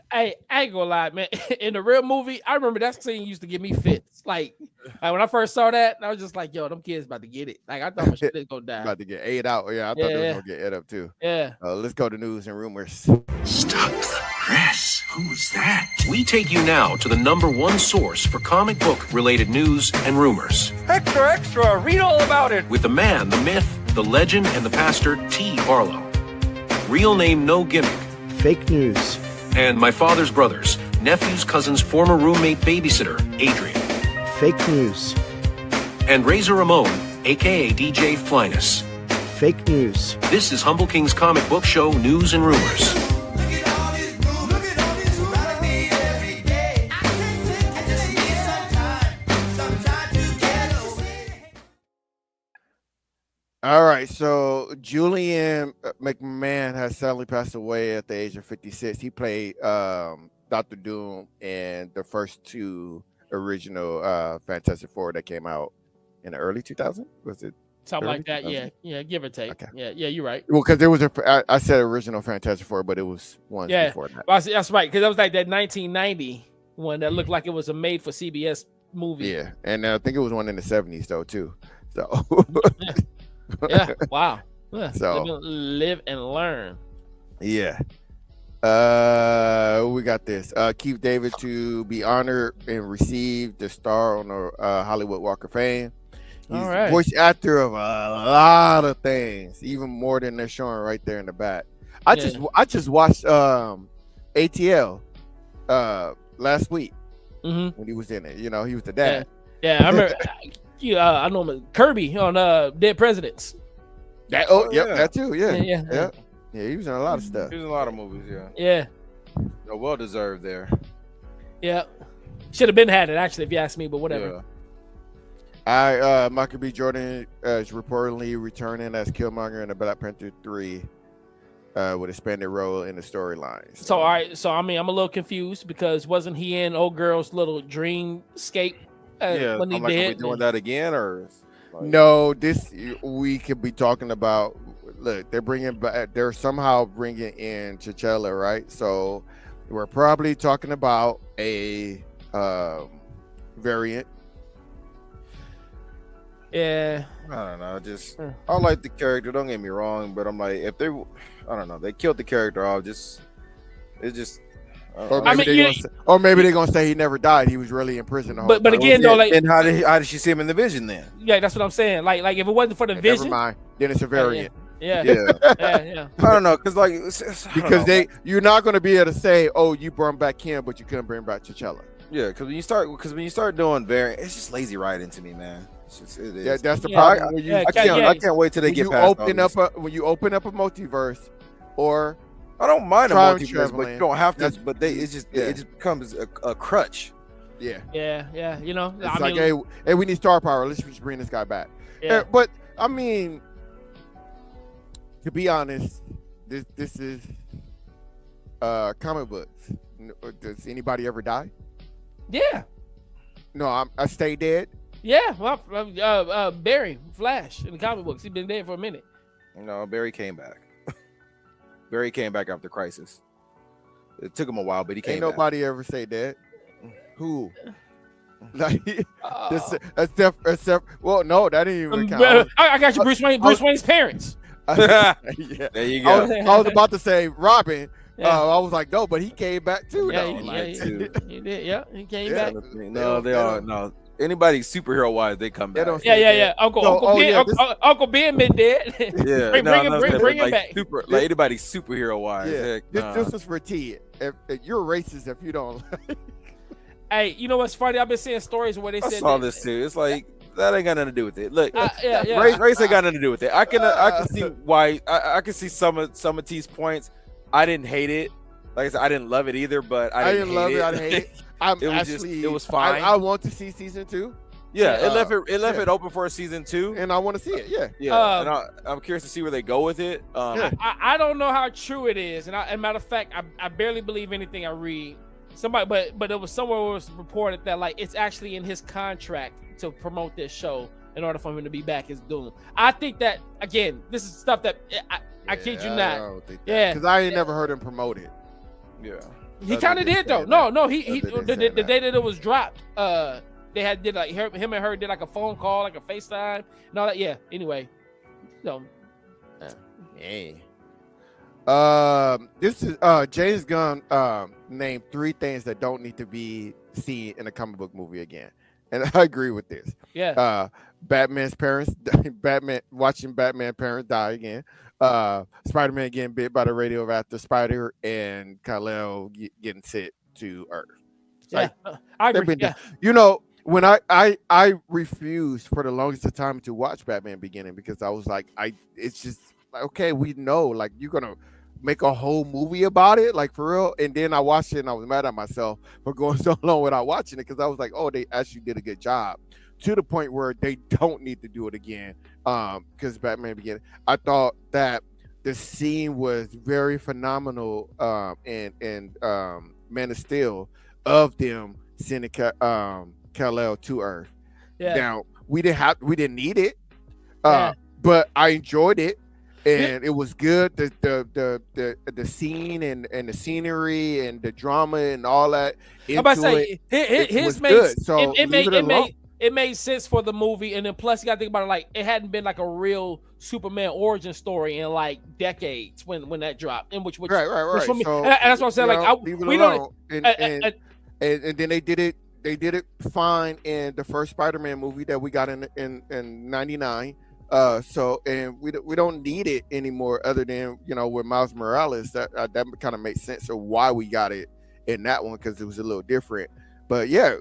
Hey, I ain't gonna lie, man. In the real movie, I remember that scene used to give me fits. Like when I first saw that, I was just like, "Yo, them kids about to get it." Like I thought my shit was gonna die. About to get ate out. Yeah, I thought they were gonna get ate up too. Yeah. Let's go to news and rumors. Stop the press. Who's that? We take you now to the #1 source for comic book related news and rumors. Extra! Read all about it. With the man, the myth, the legend, and the pastor T. Barlow. Real name, no gimmick. Fake news. And my father's brothers, nephew's cousin's former roommate babysitter, Adrian. Fake news. And Razor Ramon, aka DJ Flyness. Fake news. This is Humble King's comic book show news and rumors. All right, so Julian McMahon has sadly passed away at the age of 56. He played Dr. Doom in the first two original Fantastic Four that came out in the early 2000s. Was it something like that? 2000? Yeah, give or take. Okay. Yeah, you're right. Well, because there was I said original Fantastic Four, but it was one before that. Well, that's right, because that was like that 1990 one that looked like it was a made for CBS movie. Yeah, and I think it was one in the 70s though too. So. Yeah, wow. So live and learn. Yeah. We got this. Keith David to be honored and receive the star on the Hollywood Walk of Fame. He's the voice actor of a lot of things, even more than they're showing right there in the back. I just watched ATL last week when he was in it. You know, he was the dad. Yeah, I remember. I know him, Kirby on Dead Presidents. That too. Yeah. He was in a lot of stuff. He was in a lot of movies. Yeah. Well deserved there. Yeah. Should have been had it actually, if you ask me, but whatever. Michael B. Jordan is reportedly returning as Killmonger in the Black Panther 3 with a expanded role in the storyline. So all right, so I mean, I'm a little confused because wasn't he in old girl's little dreamscape when he did? Are we doing that again, or no? This we could be talking about. Look, they're somehow bringing in T'Challa, right? So we're probably talking about a variant. Yeah, I don't know. I like the character. Don't get me wrong, but I'm like, if they, I don't know, they killed the character off. Or maybe they're gonna say he never died. He was really in prison. But again, though, like, and how did she see him in the Vision then? Yeah, that's what I'm saying. Like if it wasn't for the Vision, never mind. Then it's a variant. Yeah. I don't know, because you're not gonna be able to say, oh, you brought back Kim, but you couldn't bring back T'Challa. Yeah, because when you start doing variant, it's just lazy writing to me, man. It is. Yeah, that's the problem. I can't wait till they get past when you open up a multiverse, or I don't mind a multiverse, but you don't have to. But it just becomes a crutch. Yeah. You know, it's like, hey, we need star power. Let's just bring this guy back. Yeah. But I mean, to be honest, this is comic books. Does anybody ever die? Yeah. No, I stay dead. Yeah, well, Barry Flash in the comic books, he's been dead for a minute. No, Barry came back. Barry came back after Crisis. It took him a while, but he came. Ain't nobody ever say that. Who? Like, except well, no, that didn't even count. I got you, Bruce Wayne. Bruce Wayne's parents. Yeah. There you go. I was about to say Robin. I was like, no, but he came back too. He did. Yeah, he came back. No, they are no. Anybody superhero wise, they come back. Yeah. Uncle Ben been dead. Yeah, bring him back. Like anybody superhero wise. Yeah. This is for T. If you're racist if you don't. Hey, you know what's funny? I've been seeing stories where they said I saw this too. It's like that ain't got nothing to do with it. Look, race ain't got nothing to do with it. I can see why. I can see some of T's points. I didn't hate it. Like I said, I didn't love it either, but I didn't love it. I didn't hate it. It was fine. I want to see season 2. Yeah, it left it open for a season 2, and I want to see it. Yeah. And I'm curious to see where they go with it. I don't know how true it is, and as a matter of fact, I barely believe anything I read. Somebody, but it was somewhere where it was reported that like it's actually in his contract to promote this show in order for him to be back as Doom. I think that again, this is stuff that I kid you not. Because I ain't never heard him promote it. Yeah. He kind of did though. No, he the day that it was dropped, they did like him and her did like a phone call, like a FaceTime and all that. Yeah. Anyway, so this is James Gunn named 3 things that don't need to be seen in a comic book movie again, and I agree with this. Yeah. Batman's parents, watching Batman parents die again. Spider-Man getting bit by the radioactive spider, and Kal-El getting sent to Earth. Yeah, I agree. You know, when I refused for the longest time to watch Batman Beginning because I was like, it's just like, okay, we know, like, you're gonna make a whole movie about it, like, for real. And then I watched it and I was mad at myself for going so long without watching it because I was like, oh, they actually did a good job, to the point where they don't need to do it again. Because Batman Beginning, I thought that the scene was very phenomenal in Man of Steel of them sending Kal-El to Earth. Yeah. Now we didn't need it, but I enjoyed it, and it was good. The scene and the scenery and the drama and all that. I'm about to say his made good. So it made sense for the movie, and then plus you got to think about it, like it hadn't been like a real Superman origin story in like decades when that dropped, in which right. For me, so, and that's what I'm saying. Like we don't. And then they did it fine in the first Spider-Man movie that we got in '99. So and we don't need it anymore, other than with Miles Morales. That kind of makes sense of why we got it in that one, because it was a little different. But yeah,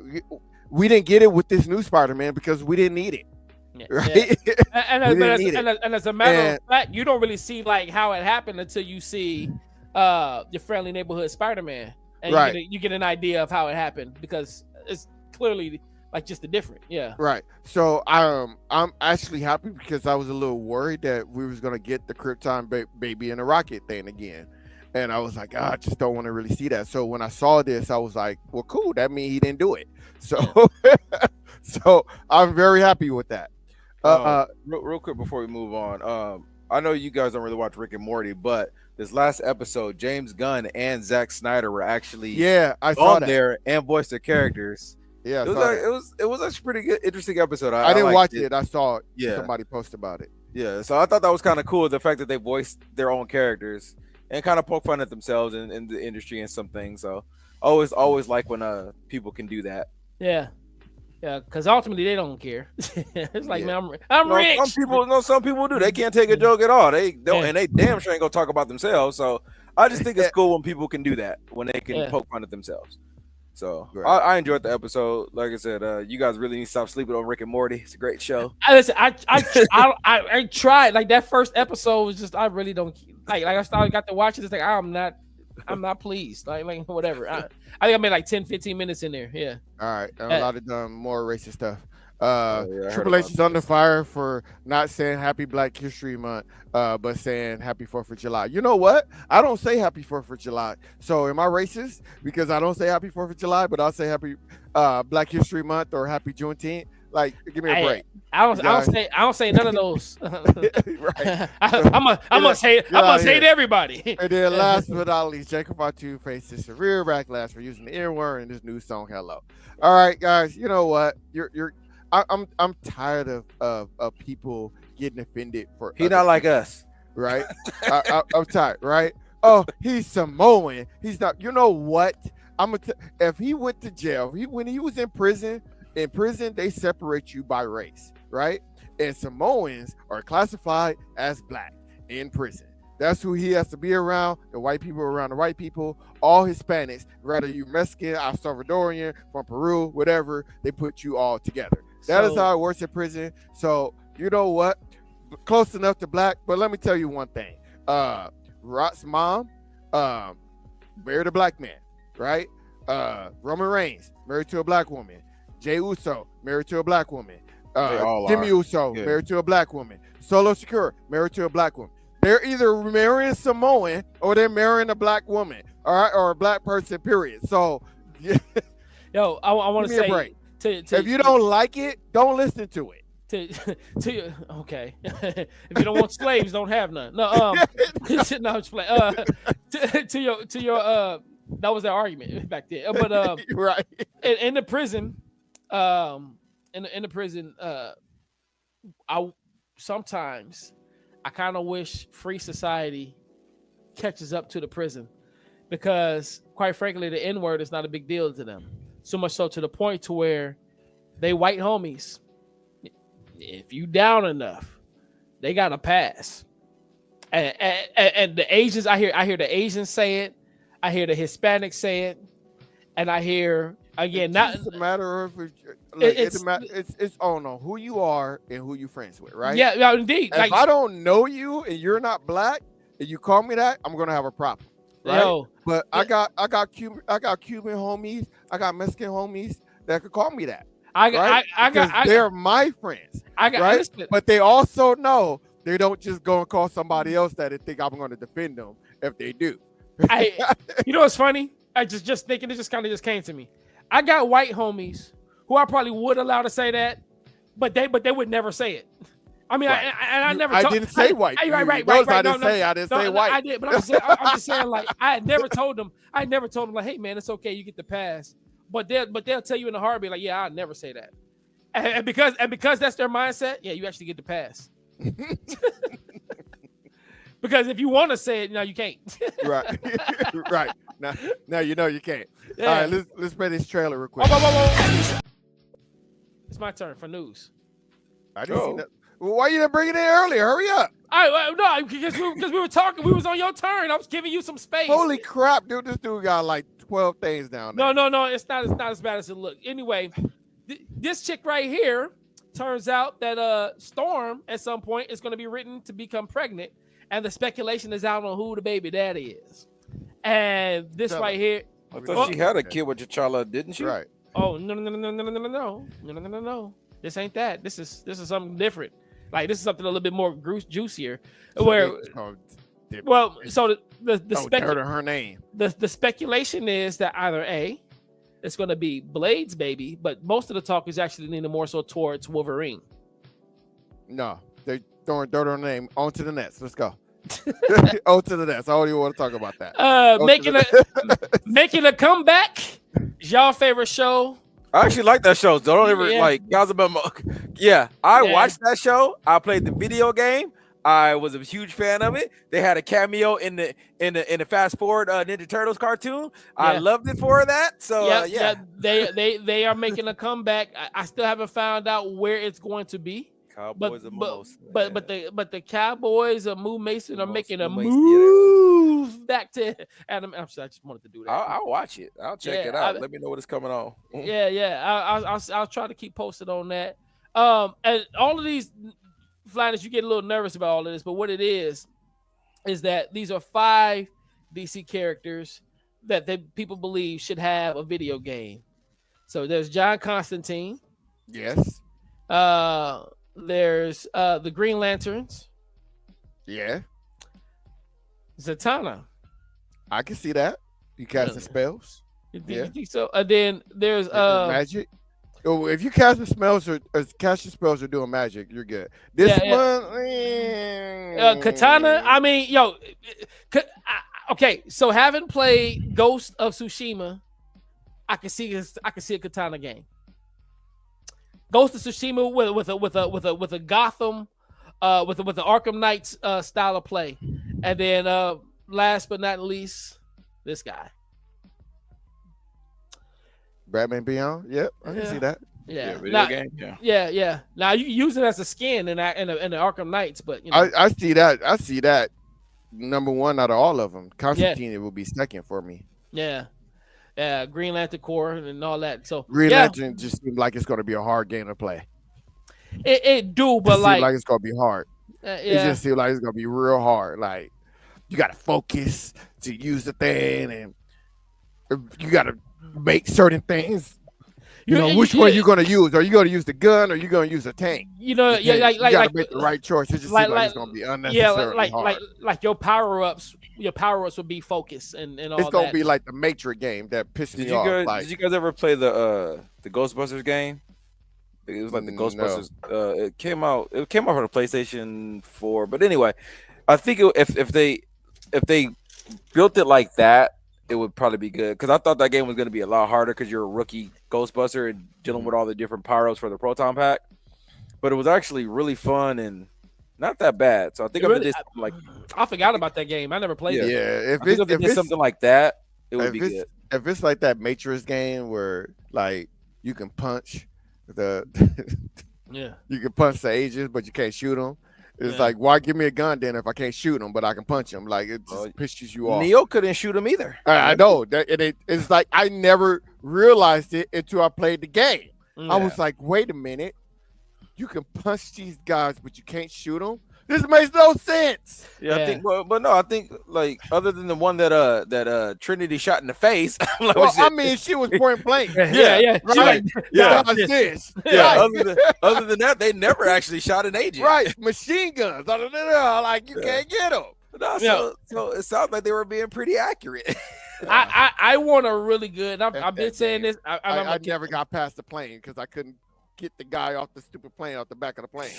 we didn't get it with this new Spider-Man because we didn't need it. Yeah, right? Yeah. And as a matter of fact, you don't really see like how it happened until you see your friendly neighborhood Spider-Man, and right. you get an idea of how it happened, because it's clearly like just a different. Yeah. Right. So I'm actually happy, because I was a little worried that we was gonna get the Krypton baby in a rocket thing again. And I was like, I just don't want to really see that. So when I saw this, I was like, well, cool. That means he didn't do it. So so I'm very happy with that. Real quick before we move on, I know you guys don't really watch Rick and Morty, but this last episode, James Gunn and Zack Snyder were actually I saw that there and voiced their characters. Yeah, it was actually pretty good, interesting episode. I didn't watch it. I saw somebody post about it. Yeah, so I thought that was kind of cool, the fact that they voiced their own characters and kind of poke fun at themselves in the industry and some things. So always like when people can do that. Yeah, because ultimately they don't care. It's like, man, I'm rich. Some people do. They can't take a joke at all. They don't, and they damn sure ain't gonna talk about themselves. So I just think it's cool when people can do that, when they can poke fun at themselves. So I enjoyed the episode. Like I said, you guys really need to stop sleeping on Rick and Morty. It's a great show. Listen, I tried. Like that first episode was just, I really don't like I started got to watch it. It's like I'm not pleased. Like whatever. I think I made like 10-15 minutes in there. Yeah. All right. I'm allowed to do more racist stuff. Triple H is under fire for not saying Happy Black History Month, but saying Happy 4th of July. You know what? I don't say Happy 4th of July. So am I racist because I don't say Happy 4th of July, but I'll say Happy Black History Month or Happy Juneteenth? Like, give me a break. I don't say none of those. Right. I must hate everybody. And then last but not least, Jacob Artu faces severe backlash for using the N-word in his new song "Hello." All right, guys. You know what? I'm tired of people getting offended for. He not like us, right? I'm tired, right? Oh, he's Samoan. He's not. You know what? If he went to jail, when he was in prison. In prison, they separate you by race, right? And Samoans are classified as black in prison. That's who he has to be around. The white people around the white people. All Hispanics, whether you Mexican, El Salvadorian, from Peru, whatever, they put you all together. That is how it works in prison. So you know what? Close enough to black, but let me tell you one thing. Rock's mom married a black man, right? Roman Reigns married to a black woman. Jey Uso married to a black woman. Jimmy Uso married to a black woman. Solo Secure married to a black woman. They're either marrying Samoan or they're marrying a black woman, all right, or a black person. Period. So, yo, I want to say, a break. If you don't like it, don't listen to it. Okay. If you don't want slaves, don't have none. No, no, I'm just playing. To your that was their argument back then. But right in the prison. In the prison, I sometimes kind of wish free society catches up to the prison, because quite frankly, the N-word is not a big deal to them. So much so to the point to where they white homies, if you down enough, they got a pass. And the Asians, I hear the Asians say it, I hear the Hispanics say it, and I hear. Again, it's a matter of it's on who you are and who you friends with, right? Yeah, indeed. If I don't know you and you're not black and you call me that, I'm gonna have a problem, right? But I got Cuban homies, I got Mexican homies that could call me that. They're my friends, right? But they also know they don't just go and call somebody else that they think I'm going to defend them if they do. You know what's funny? I just thinking, it just kind of just came to me. I got white homies who I probably would allow to say that, but they would never say it. I mean, right. I never. I didn't say white. Right. I didn't say white. I did, but I'm just saying, like, I had never told them. Like, hey man, it's okay, you get the pass. But they'll tell you in a heartbeat, like, yeah, I'll never say that. And because that's their mindset, yeah, you actually get the pass. Because if you want to say it, you can't. Right. Right. Now you know you can't. Yeah. All right, let's play this trailer real quick. Whoa. It's my turn for news. I didn't see that. Well, why you didn't bring it in earlier? Hurry up. No, because we were talking. We was on your turn. I was giving you some space. Holy crap, dude! This dude got like 12 things down there. No. It's not as bad as it looked. Anyway, this chick right here turns out that Storm at some point is going to be written to become pregnant, and the speculation is out on who the baby daddy is. And this right here. I thought she had a kid with T'Challa, didn't she? Right. Oh no. This ain't that. This is something different. Like this is something a little bit more juicier. So her name. The speculation is that either A, it's going to be Blade's baby, but most of the talk is actually leaning more so towards Wolverine. No, they throwing dirt on her name. On to the Nets. Let's go. On to the Nets. I don't even want to talk about that. Making a comeback. Is y'all favorite show? I actually like that show. Don't ever like Yeah, I watched that show. I played the video game. I was a huge fan of it. They had a cameo in the Fast Forward Ninja Turtles cartoon. I loved it for that. So they are making a comeback. I still haven't found out where it's going to be. Cowboys but the Cowboys of MEMESONG are making a move back to Adam. I'm sorry, I just wanted to do that. I'll watch it. I'll check it out. Let me know what is coming on. I'll try to keep posted on that. And all of these Flanders, you get a little nervous about all of this, but what it is that these are 5 DC characters that people believe should have a video game. So there's John Constantine. Yes. There's the Green Lanterns. Yeah. Zatanna. I can see that. You casting spells. You think so? And then there's magic. Oh, if you casting spells or doing magic, you're good. This one, Katana. I mean, okay. So having played Ghost of Tsushima, I can see a Katana game. Ghost of Tsushima with a Gotham, with the Arkham Knights style of play, and then last but not least, this guy. Batman Beyond. Yep, I can see that. Video game. Yeah. Now you use it as a skin in the Arkham Knights, but I see that. I see that. Number one out of all of them, Constantine it will be second for me. Yeah. Green Lantern Corps and all that. So Green Lantern just seems like it's going to be a hard game to play. It do, but like it's going to be hard. It just seems like it's going to be real hard. Like you got to focus to use the thing, and you got to make certain things. Which one you going to use? Are you going to use the gun or are you going to use a tank? You got to make the right choice. It just seems like it's going to be unnecessarily hard. Like your power-ups would be focus and all that. It's going to be like the Matrix game that pissed me off. Did you guys ever play the Ghostbusters game? It was like the Ghostbusters. No. It came out for the PlayStation 4. But anyway, I think if they built it like that, it would probably be good, because I thought that game was going to be a lot harder because you're a rookie Ghostbuster and dealing with all the different power-ups for the Proton Pack. But it was actually really fun and not that bad. So I think if it did something like, I forgot about that game. I never played it. Yeah, if it did something like that, it would be good. If it's like that Matrix game where like you can punch you can punch the agents, but you can't shoot them. It's like, why give me a gun then if I can't shoot him, but I can punch him? Like, it just pisses you off. Neo couldn't shoot him either. I know. It's like I never realized it until I played the game. Yeah. I was like, wait a minute. You can punch these guys, but you can't shoot them? This makes no sense. I think, but no, I think like other than the one that Trinity shot in the face. Like, I mean, she was point blank. Right. Other than that, they never actually shot an agent. Right, machine guns. Like you can't get them. No, so it sounds like they were being pretty accurate. I want a really good. I've been saying this. I never got past the plane because I couldn't get the guy off the stupid plane off the back of the plane.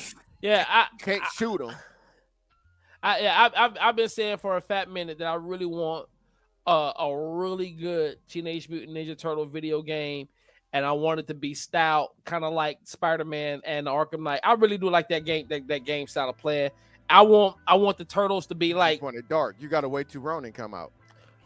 I can't shoot him. I've been saying for a fat minute that I really want a really good Teenage Mutant Ninja Turtle video game, and I want it to be styled kind of like Spider-Man and the Arkham Knight. I really do like that game, that game style of playing. I want the Turtles to be like. You want it dark. You got to wait till Ronin come out.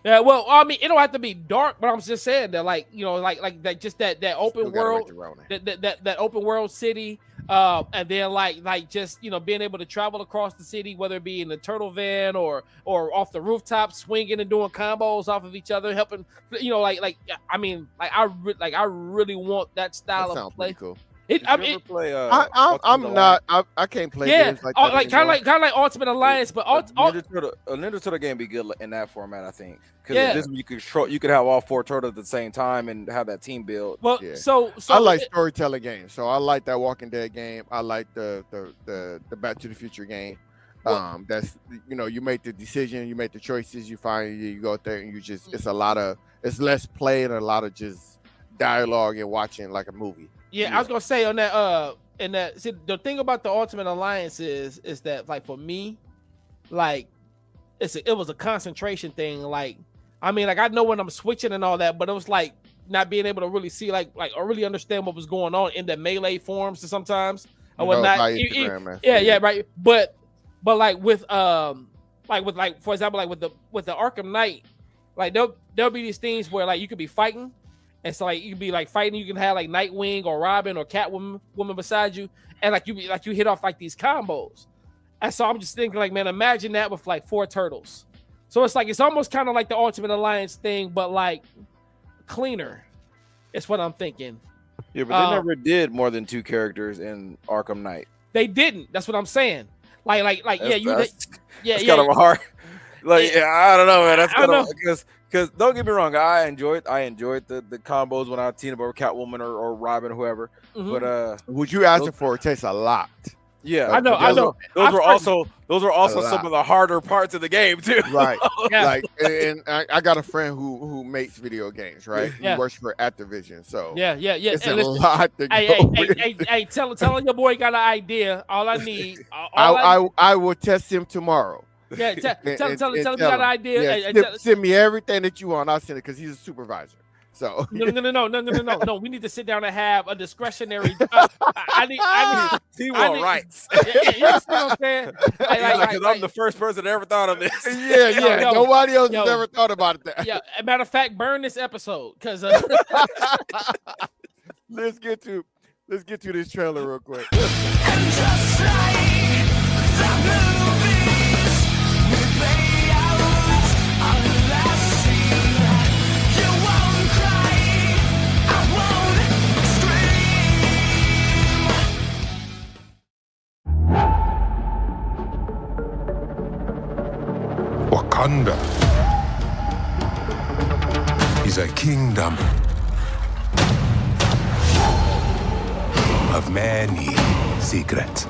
Yeah, well, I mean, it don't have to be dark, but I'm just saying that, like, like that, just that open world, that open world city, And then like just being able to travel across the city, whether it be in the turtle van or off the rooftop, swinging and doing combos off of each other, helping. I really want that style of play. Cool. I can't play. games like that kind of like Ultimate Alliance, but a Ninja Turtle game be good in that format, I think. Because this you could have all 4 turtles at the same time and have that team build. Well, so I like storytelling games, so I like that Walking Dead game. I like the Back to the Future game. That's you make the decision, you make the choices, you go out there and it's less play and a lot of just dialogue and watching like a movie. Yeah, I was gonna say on that see, the thing about the Ultimate Alliance is that like for me, like it was a concentration thing. Like I know when I'm switching and all that, but it was like not being able to really see like or really understand what was going on in the melee forms sometimes or whatnot. Right. But like with for example, like with the Arkham Knight, like there'll be these things where like you could be fighting. And so like you can be like fighting, you can have like Nightwing or Robin or Catwoman beside you, and like you hit off like these combos. And so I'm just thinking like, man, imagine that with like 4 turtles. So it's like it's almost kind of like the Ultimate Alliance thing, but like cleaner. It's what I'm thinking. Yeah, but they never did more than 2 characters in Arkham Knight. They didn't. That's what I'm saying. It's kind of hard. I don't know, man. That's kind of because don't get me wrong, I enjoyed the combos when I teamed up with Catwoman or Robin or whoever. Mm-hmm. But what you asking for, it takes a lot. Yeah, I know. Those were also some of the harder parts of the game too. Right. And I got a friend who makes video games, right? He works for Activision. So it's a lot to go. Hey, tell your boy got an idea. All I need. I will test him tomorrow. Yeah, tell him you got an idea. Yeah, send me everything that you want. I'll send it because he's a supervisor. So no. We need to sit down and have a discretionary. I need T-Wall rights. You understand what I'm saying? Because I'm the first person that ever thought of this. Yeah. Nobody else has ever thought about it. Yeah. As a matter of fact, burn this episode because. Let's get to this trailer real quick. And just like the movies we play out on the last scene, you won't cry, I won't scream. Wakanda is a kingdom of many secrets.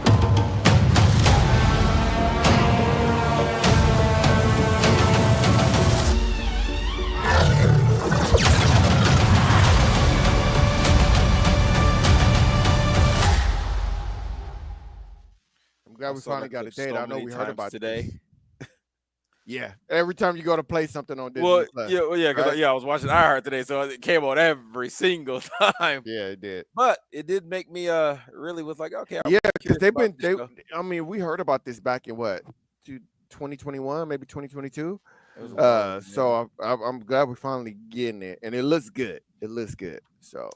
I'm glad we finally got a date. I know we heard about today. Yeah, every time you go to play something on Disney Well, Plus, I was watching iHeart today, so it came on every single time. Yeah, it did. But it did make me really was like, okay, because we heard about this back in 2021, maybe 2022. So I'm glad we're finally getting it, and it looks good. So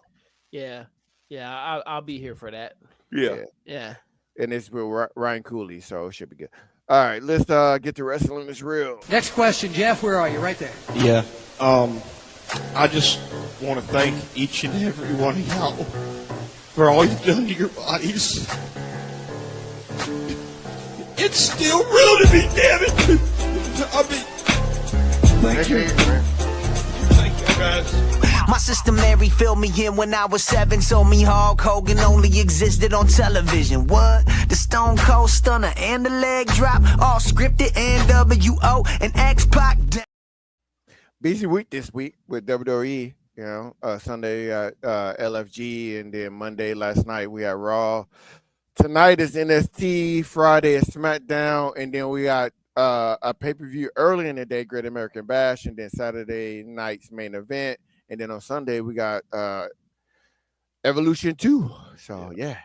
I'll be here for that. Yeah. And it's with Ryan Cooley, so it should be good. All right, let's get to Wrestling is Real. Next question, Jeff. Where are you? Right there. Yeah. I just want to thank each and every one of y'all for all you've done to your bodies. It's still real to me, damn it. Thank you. Thank you, guys. My sister Mary filled me in when I was 7. Told me Hulk Hogan only existed on television. What? The Stone Cold Stunner and the leg drop, all scripted. NWO and X-Pac. Busy week this week with WWE. Sunday LFG, and then Monday last night we had Raw. Tonight is NXT. Friday is SmackDown, and then we got a pay-per-view early in the day, Great American Bash, and then Saturday night's main event. And then on Sunday, we got Evolution 2. So, yeah.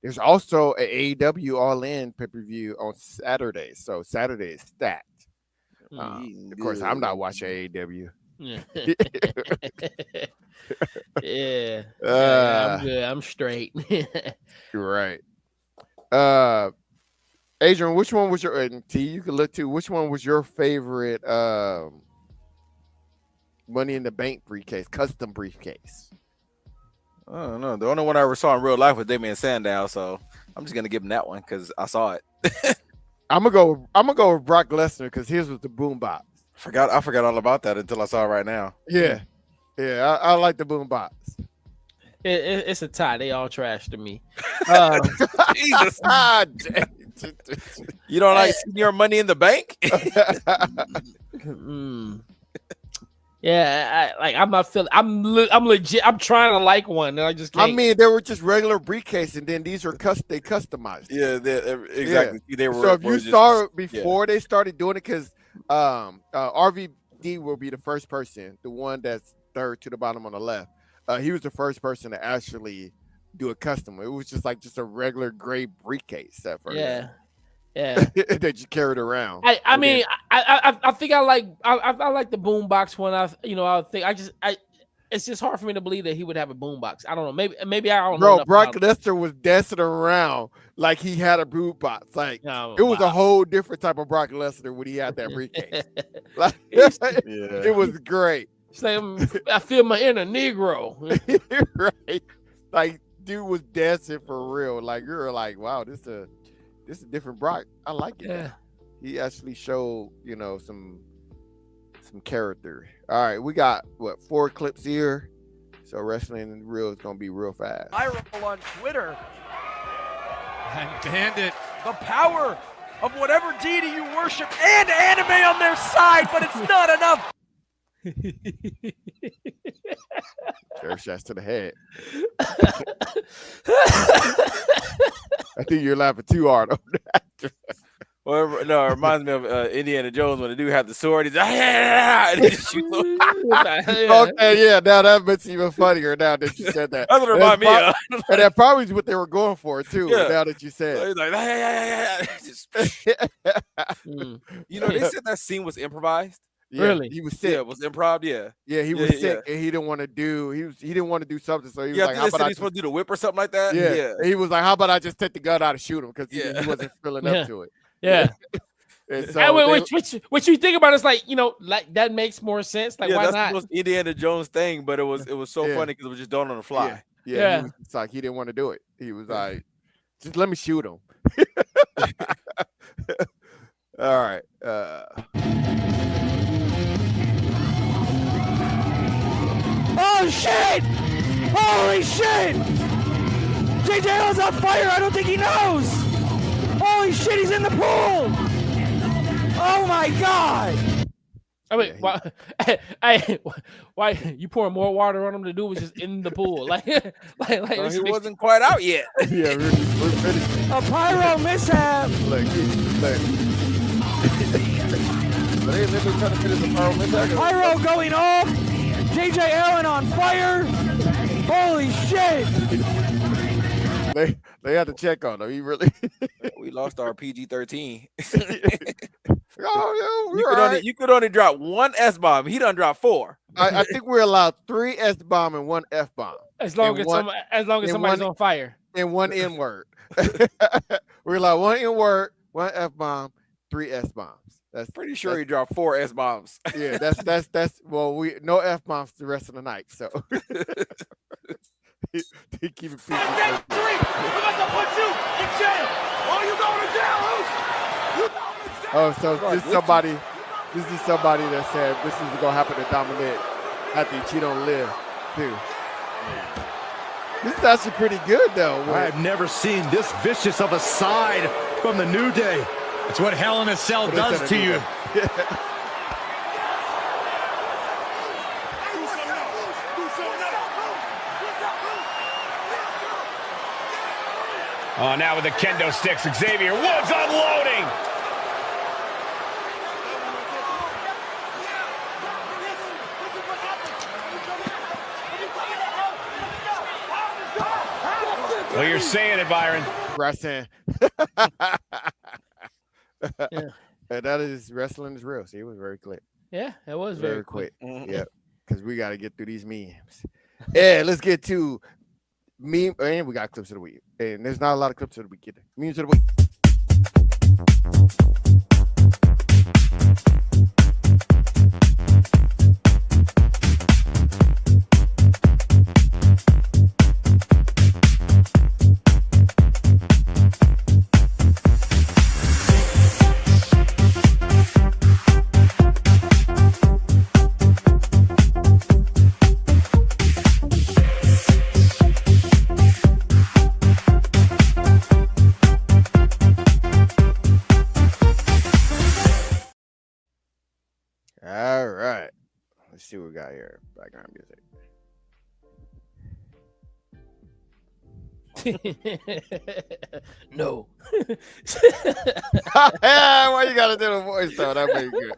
There's also an AEW All-In pay-per-view on Saturday. So, Saturday is stacked. Of course, I'm not watching AEW. Yeah. Yeah. I'm good. I'm straight. Right. Adrian, which one was your and T? You can look too. Which one was your favorite Money in the Bank briefcase, custom briefcase? I don't know. The only one I ever saw in real life was Damien Sandow, so I'm just gonna give him that one because I saw it. I'm gonna go with Brock Lesnar because his was the boombox. I forgot all about that until I saw it right now. Yeah, I like the boombox. It's a tie. They all trash to me. Jesus. You don't like your Money in the Bank? Yeah, I'm not feeling. I'm legit. I'm trying to like one, and I just can't. I mean, they were just regular briefcase, and then these are they customized. Yeah, exactly. Yeah. They were. So if you saw it before they started doing it, because RVD will be the first person, the one that's third to the bottom on the left. He was the first person to actually do a custom. It was just a regular gray briefcase at first. Yeah. That you carried around. I mean, I think I like the boombox one. It's just hard for me to believe that he would have a boombox. I don't know. Maybe I don't know. Bro, Brock Lesnar was dancing around like he had a boombox. Like it was a whole different type of Brock Lesnar when he had that briefcase. It was great. It's like I feel my inner Negro. Right. Like dude was dancing for real. Like you're like, wow, this is a different Brock. I like it. Yeah. He actually showed, some character. All right, we got 4 clips here. So wrestling real is gonna be real fast. Viral on Twitter. And Bandit, the power of whatever deity you worship and anime on their side, but it's not enough. Chair shots to the head. I think you're laughing too hard on that. Well, no, it reminds me of Indiana Jones when the dude had the sword. He's like, and he just shoots him. Okay, yeah. Now that makes it even funnier now that you said that. That's what it reminds me of. And that probably is what they were going for too. Yeah. Now that you said, he's like, they said that scene was improvised. Yeah, really? He was sick. Yeah, it was improv. Yeah, he was sick, and he didn't want to do. He didn't want to do something, so he was like, "How about I supposed to do the whip or something like that?" Yeah. He was like, "How about I just take the gun out and shoot him?" Because he wasn't feeling up to it. Yeah. And so what you think about? It's like like that makes more sense. Like why not? Was Indiana Jones thing, but it was so funny because it was just done on the fly. Yeah. It's like he didn't want to do it. He was like, "Just let me shoot him." All right. Oh shit! Holy shit! JJL's on fire! I don't think he knows! Holy shit, he's in the pool! Oh my god! I mean, why you pouring more water on him? The dude was just in the pool, like he wasn't quite out yet. Yeah, we're finished. A pyro mishap. They literally trying to finish the pyro mishap. Pyro going off. JJ Allen on fire. Holy shit! They had to check on him. He really. We lost our PG-13. You could only drop 1 S-bomb. He done dropped 4. I think we're allowed 3 S-bomb and 1 F-bomb. As long as somebody's on fire. And 1 N-word. We're allowed 1 N-word, 1 F-bomb, 3 S-bombs. That's pretty sure he dropped 4 S-bombs. Yeah, that's we no F-bombs the rest of the night. So they keep it. 3. We're about to put you in jail. Oh, you going to jail? Oh, so this is somebody that said this is gonna happen to Dominic after she don't live too. This is actually pretty good though. I've never seen this vicious of a side from the New Day. It's what Hell in a Cell does to you. Oh, now with the kendo sticks, Xavier Woods unloading. Well, you're saying it, Byron. Wrestling. And that is wrestling is real. See, it was very clear. Yeah, it was very quick. Yeah, because we got to get through these memes. Yeah, let's get to meme. And we got clips of the week. And there's not a lot of clips of the week either. Memes of the week. All right. Let's see what we got here. Background music. No. Why you gotta do the voice though? That made good.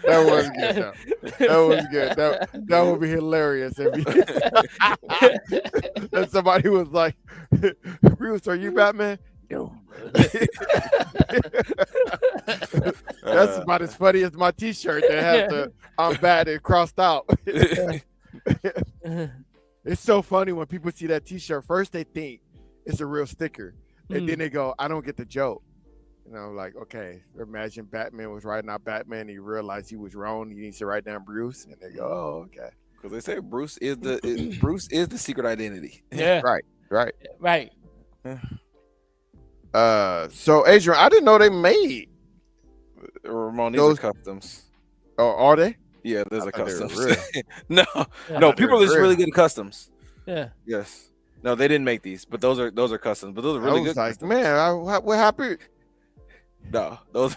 That was good though. That was good. That would be hilarious if if somebody was like, Bruce, are you Batman? No. That's about as funny as my t-shirt that has the I'm bad and crossed out. It's so funny when people see that t-shirt. First they think it's a real sticker. And then they go, I don't get the joke. And I'm like, okay, imagine Batman was writing out Batman and he realized he was wrong. He needs to write down Bruce. And they go, oh, okay. Because they say Bruce is the secret identity. Yeah. Right. Right. So Adrian, I didn't know they made Ramon, these are customs. Oh, are they? Yeah, there's a customs. No, people are just really good at customs. Yeah. Yes. No, they didn't make these, but those are customs. But those are really good. Like, customs. man, what happened? No, those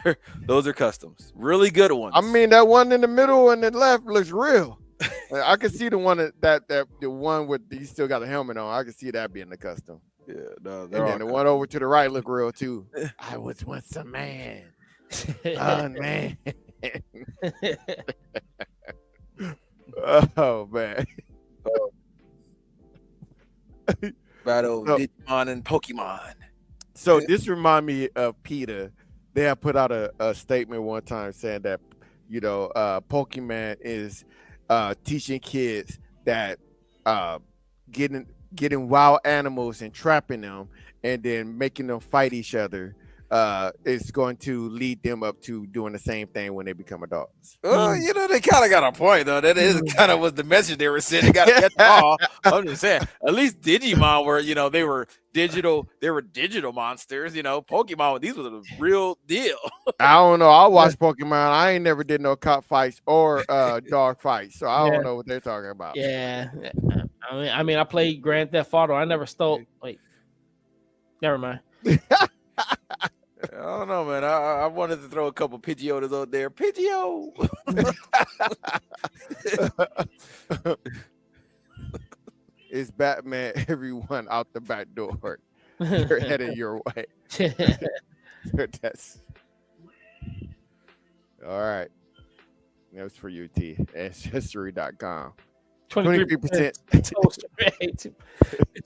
are customs. Really good ones. I mean, that one in the middle and the left looks real. I can see the one that the one with he still got a helmet on. I can see that being the custom. Yeah, no, and then the one over to the right look real too. I was once a man. Man. Oh man. Battle Digimon and Pokemon. So this remind me of Peter. They have put out a statement one time saying that Pokemon is teaching kids that getting wild animals and trapping them and then making them fight each other is going to lead them up to doing the same thing when they become adults. Well, they kind of got a point though. That is kind of was the message they were sending. Got to get them all. I'm just saying. At least Digimon were, they were digital. They were digital monsters. Pokemon. These were the real deal. I don't know. I watched Pokemon. I ain't never did no cop fights or dog fights, so I don't know what they're talking about. Yeah. I mean, I played Grand Theft Auto. I never stole. Wait. Never mind. I don't know, man. I wanted to throw a couple Pidgeotos out there. Pidgeot. It's Batman. Everyone out the back door. They're headed your way. That's all right. That's for you, T. Ancestry.com. 23%.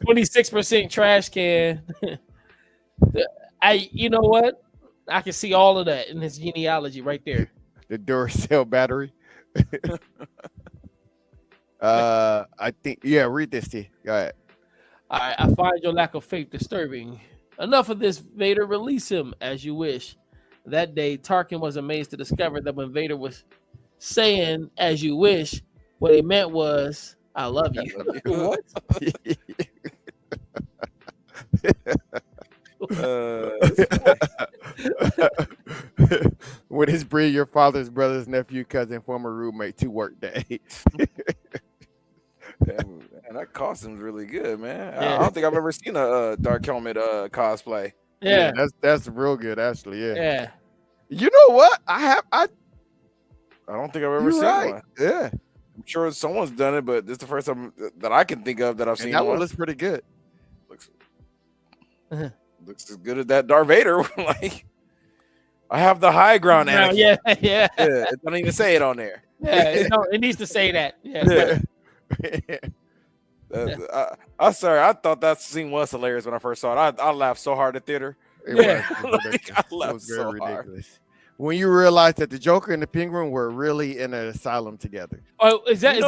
26% trash can. You know what? I can see all of that in his genealogy right there. The Duracell battery. I think, read this, T. Go ahead. All right, I find your lack of faith disturbing. Enough of this, Vader. Release him as you wish. That day, Tarkin was amazed to discover that when Vader was saying "as you wish," what he meant was "I love you." What? When it's Bree, your father's brother's nephew, cousin, former roommate, 2 work days. Man, that costume's really good, man. I don't think I've ever seen a Dark Helmet cosplay. Yeah, that's real good, actually. Yeah. You know what? I don't think I've ever seen one. Yeah, I'm sure someone's done it, but this is the first time that I can think of that I've seen. That one looks pretty good. Looks as good as that Darth Vader. Like, I have the high ground. Yeah. It don't even say it on there. Yeah, it needs to say that. Yeah. I'm sorry. I thought that scene was hilarious when I first saw it. I laughed so hard at theater. It was ridiculous. when you realize that the Joker and the Penguin were really in an asylum together. Oh, is that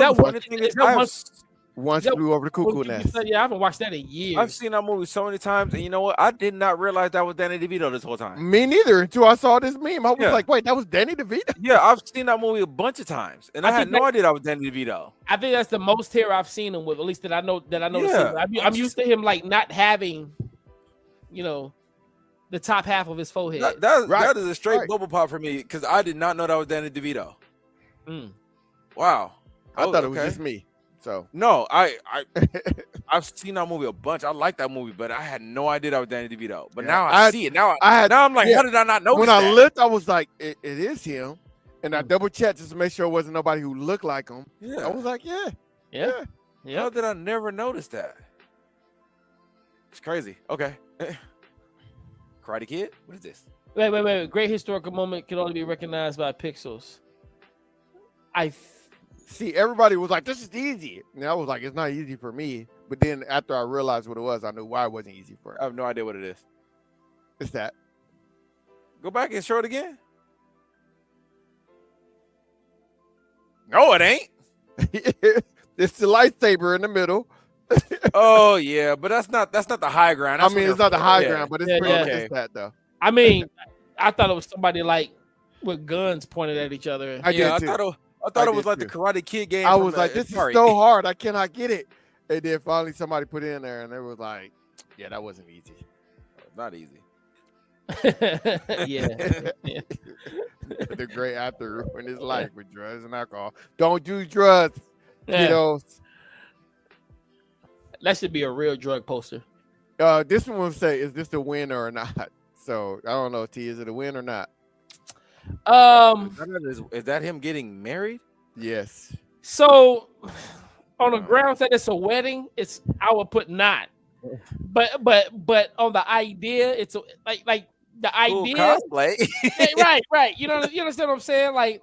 Once flew over the cuckoo nest. Yeah, I haven't watched that in years. I've seen that movie so many times, and you know what? I did not realize that was Danny DeVito this whole time. Me neither. Until I saw this meme, I was like, "Wait, that was Danny DeVito?" Yeah, I've seen that movie a bunch of times, and I had no idea that was Danny DeVito. I think that's the most hair I've seen him with, at least that I know. Yeah. I'm used to him like not having, the top half of his forehead. That is a straight bubble pop for me because I did not know that was Danny DeVito. Wow, I thought it was just me. So no, I've seen that movie a bunch. I like that movie, but I had no idea that was Danny DeVito. But now I see it. Now I'm like, how did I not notice when that? I looked, I was like, it is him, and I double checked just to make sure it wasn't nobody who looked like him. Yeah, I was like, yeah. How did I never notice that? It's crazy. Okay, Karate Kid. What is this? Wait. Great historical moment can only be recognized by pixels. See, everybody was like, this is easy. And I was like, it's not easy for me. But then after I realized what it was, I knew why it wasn't easy for I have no idea what it is. It's that. Go back and show it again. No, it ain't. It's the lightsaber in the middle. Oh yeah, but that's not the high ground. That's it's not the high ground, but it's pretty much just that though. I mean, I thought it was somebody like with guns pointed at each other. I thought it was like the Karate Kid game. I was like, this is so hard. I cannot get it. And then finally somebody put it in there and it was like, yeah, that wasn't easy. Not easy. Yeah. The great actor ruined his life with drugs and alcohol. Don't do drugs. That should be a real drug poster. This one will say, is this a win or not? So I don't know, T, is it a win or not? Is that him getting married? Yes. So on the grounds that it's a wedding, I would put not. But on the idea, it's like the idea cosplay. right. You understand what I'm saying? Like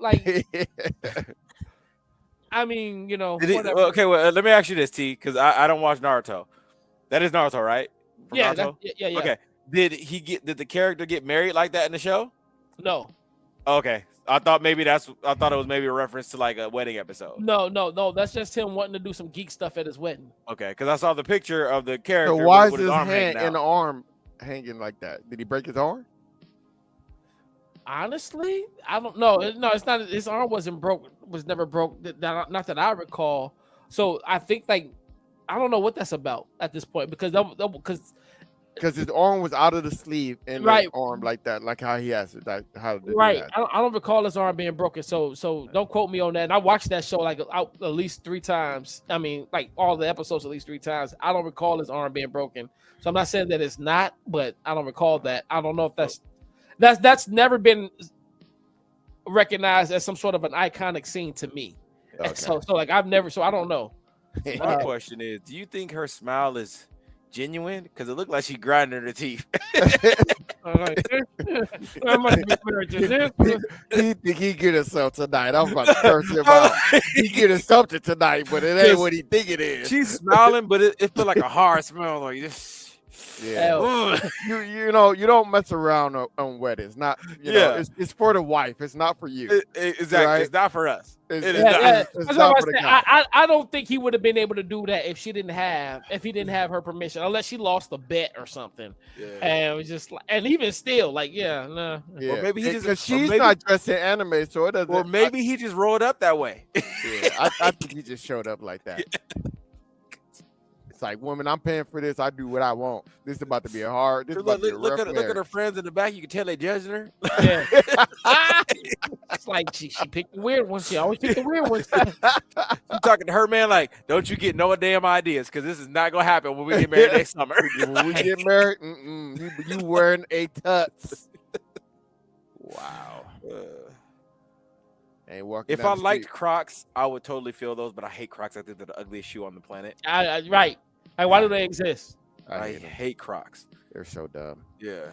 I mean, okay, well, let me ask you this, T, because I don't watch Naruto. That is Naruto, right? From Naruto? Yeah. Okay. Did the character get married like that in the show? No. Okay. I thought it was maybe a reference to like a wedding episode. No. That's just him wanting to do some geek stuff at his wedding. Okay, because I saw the picture of the character. So why is with his arm hand hanging and out. arm hanging like that? Did he break his arm? Honestly, I don't know. No, it's not. His arm wasn't broke. Was never broke. Not that I recall. So I think I don't know what that's about at this point because his arm was out of the sleeve and his arm like that, like how he has it. Like how to do that. I don't recall his arm being broken. So don't quote me on that. And I watched that show like at least 3 times. I mean, like all the episodes at least 3 times. I don't recall his arm being broken. So I'm not saying that it's not, but I don't recall that. I don't know if that's never been recognized as some sort of an iconic scene to me. Okay. So like I've never. So I don't know. My question is, do you think her smile is genuine? Because it looked like she grinding her teeth. He think he get himself tonight. I'm about to curse him out. He getting something tonight, but it ain't what he think it is. She's smiling, but it feels like a hard smell. Like this. Yeah, you don't mess around on weddings. Not it's for the wife. It's not for you. Exactly, right? It's not for us. It's not for the guy. I don't think he would have been able to do that if he didn't have her permission, unless she lost a bet or something. Yeah. And it was just and even still, like Or maybe he just because she's not dressed in anime, so it doesn't. Or maybe he just rolled up that way. I think he just showed up like that. Like, woman, I'm paying for this. I do what I want. This is about to be hard. This look at her friends in the back. You can tell they judging her. Yeah. It's like she picked the weird ones. She always picked the weird ones. I'm talking to her, man. Like, don't you get no damn ideas because this is not gonna happen when we get married next summer. When we get married, you wearing a tux. Wow. If I liked Crocs, I would totally feel those, but I hate Crocs. I think they're the ugliest shoe on the planet. Right. Like, why do they exist? I hate Crocs. They're so dumb. Yeah.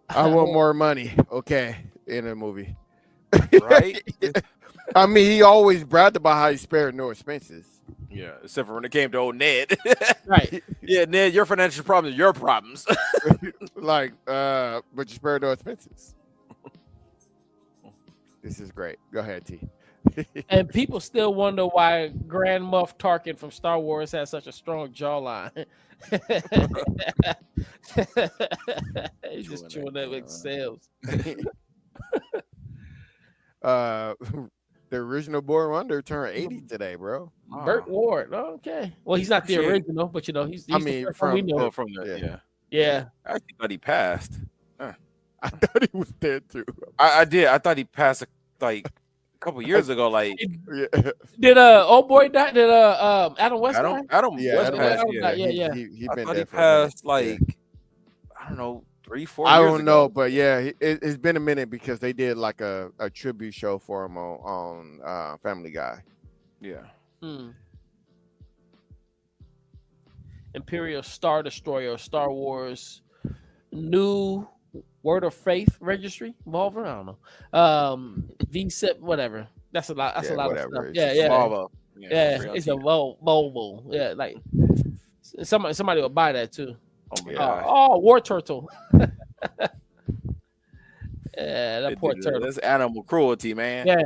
I want more money. Okay, in a movie. Right? I mean, he always bragged about how he spared no expenses. Yeah, except for when it came to old Ned. Right. Yeah, Ned, your financial problems are your problems. But you spared no expenses. This is great. Go ahead, T. And people still wonder why Grand Moff Tarkin from Star Wars has such a strong jawline. He's just chewing that with cells. The original Born Wonder turned 80 today, bro. Burt Ward. Okay. Well, he's not the original, but he's I mean, we know. from the Yeah. I actually thought he passed. I thought he was dead too. I did. I thought he passed like a couple years ago. Like, did old boy die? Did Adam West die? Adam West passed. Yeah. He I been thought dead he for a minute. passed like I don't know 3-4 I years don't ago. know, but yeah, it's been a minute because they did like a tribute show for him on Family Guy. Yeah. Imperial Star Destroyer, Star Wars, new Word of Faith registry, Volver. I don't know. V7, whatever. That's a lot. That's a lot of stuff. Yeah. It's a Volvo. Yeah, like somebody will buy that too. Oh my God. Oh, War Turtle. Yeah, that poor turtle. That's animal cruelty, man. Yeah.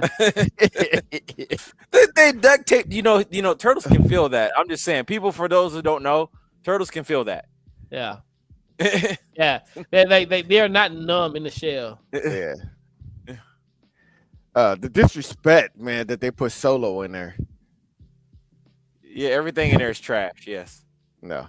they duct tape. You know, turtles can feel that. I'm just saying, people. For those who don't know, turtles can feel that. Yeah. Yeah. They are not numb in the shell. Yeah. The disrespect, man, that they put Solo in there. Yeah, everything in there is trash. Yes. No.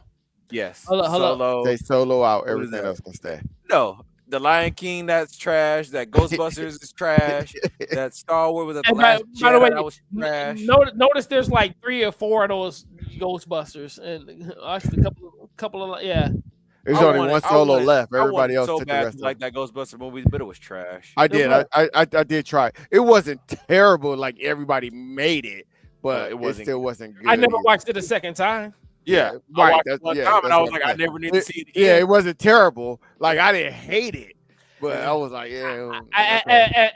Yes. Hold on. Solo. They Solo out. What is Everything that? else can stay. No. The Lion King, that's trash. That Ghostbusters is trash. That Star Wars was the last by the way, that was trash. Notice there's like 3 or 4 of those Ghostbusters, and actually a couple of There's only one Solo left. Everybody else so took the bad rest of like them. that Ghostbuster movie, but it was trash. I did. I did try. It wasn't terrible like everybody made it, but it still wasn't good. I never watched it a second time. Yeah, right. I watched one time and I was like, I never need to see it again. Yeah, it wasn't terrible. Like I didn't hate it, but I was like, yeah.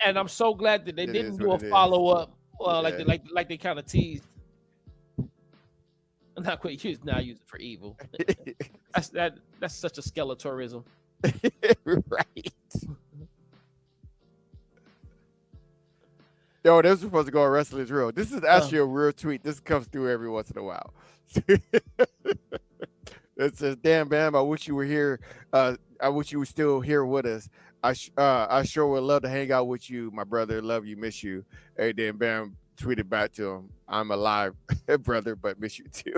And I'm so glad that they didn't do a follow up, like they kind of teased. I'm not quite use it for evil. That's such a Skeletourism. Right. Yo, this was supposed to go on Wrestling's Real. This is actually a real tweet. This comes through every once in a while. It says, "Damn, Bam, I wish you were here. I wish you were still here with us. I sure would love to hang out with you, my brother. Love you, miss you." And then Bam tweeted back to him, "I'm alive, brother, but miss you too."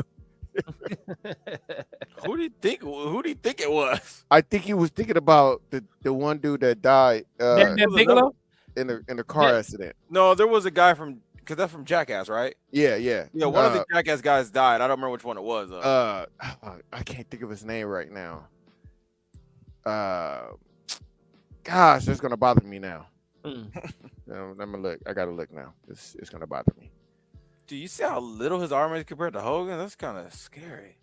Who do you think it was? I think he was thinking about the one dude that died Bigelow? in the car accident. No, there was a guy because that's from Jackass, right? Yeah. One of the Jackass guys died. I don't remember which one it was. I can't think of his name right now. Gosh, it's gonna bother me now. Let me look. I gotta look now. It's gonna bother me. Do you see how little his arm is compared to Hogan? That's kind of scary.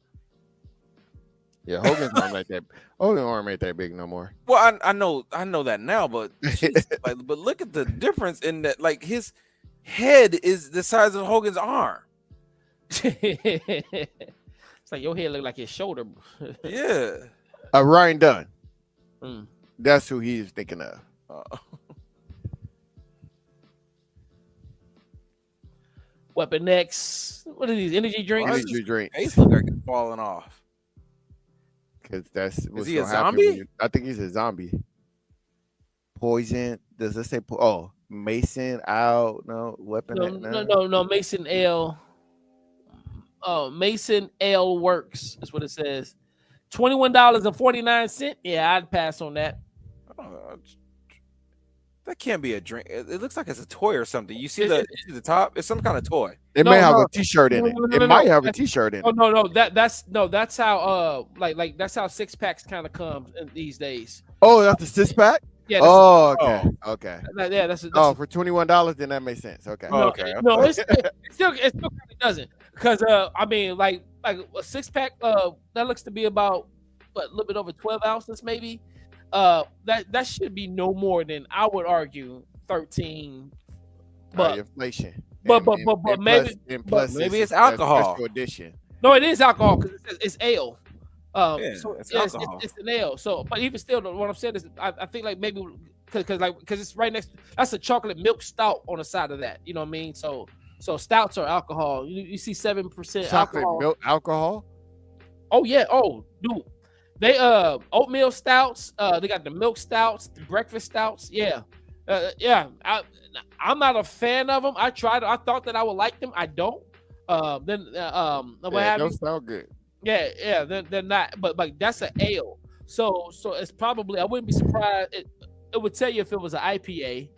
Yeah, Hogan's arm ain't that. Hogan's arm ain't that big no more. Well, I know that now, but geez, but look at the difference in that. Like his head is the size of Hogan's arm. It's like your head look like his shoulder. Yeah. Ryan Dunn. That's who he's thinking of. Weapon X. What are these energy drinks? Energy drinks. Face look like it's falling off. Because that's what's he a gonna happen. zombie? I think he's a zombie. Poison. Does it say? Mason out. No weapon. No. Mason L. Mason L Works is what it says. $21.49. Yeah, I'd pass on that. That can't be a drink. It looks like it's a toy or something. You see the top? It's some kind of toy. It may have a T-shirt in it. It might have a T-shirt in it. No. That's how like that's how 6-packs kind of come these days. Oh, that's a 6-pack? Yeah. Okay. Yeah, that's for $21, then that makes sense. Okay. No, it still kind of doesn't, because I mean like a 6-pack that looks to be about a little bit over 12 ounces maybe. That should be no more than, I would argue, 13. But inflation. But maybe it's alcohol. Special edition. No, it is alcohol because it's ale. It's alcohol. It's an ale. So, but even still, what I'm saying is, I think like maybe because it's right next. That's a chocolate milk stout on the side of that. You know what I mean? So stouts are alcohol. You see 7% Chocolate alcohol. milk alcohol. Oh yeah. Oh dude, they oatmeal stouts. They got the milk stouts, the breakfast stouts. Yeah, yeah. I'm not a fan of them. I tried. I thought that I would like them. I don't. What Yeah, those sound good. Yeah. They're not. But like that's an ale. So it's probably. I wouldn't be surprised. It would tell you if it was an IPA.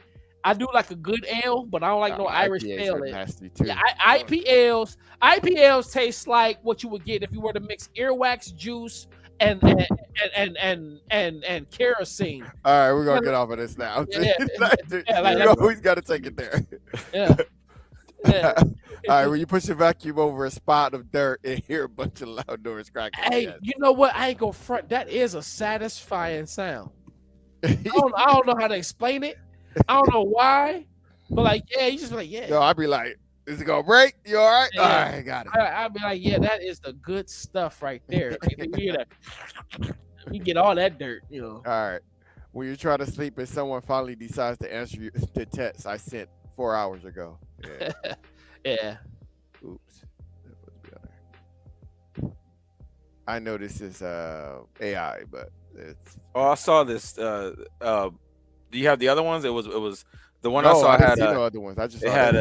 I do like a good ale, but I don't like no Irish ale. Nasty too. Yeah, IPAs taste like what you would get if you were to mix earwax juice and kerosene. All right, we're gonna get off of this now. You always got to take it there. Yeah. All right, when you push a vacuum over a spot of dirt and hear a bunch of loud doors cracking. Hey, you know what? I ain't gonna front. That is a satisfying sound. I don't know how to explain it. I don't know why, but like, yeah, you just be like, yeah. Yo, I'd be like, is it gonna break? You all right? Yeah. All right, got it. I'd be like, yeah, that is the good stuff right there. You get all that dirt, you know. All right. When you're trying to sleep and someone finally decides to answer you the text I sent 4 hours ago. Yeah. Yeah. Oops. I know this is AI, but it's. Oh, I saw this. Do you have the other ones? It was the one I saw. I had no other ones. I just it had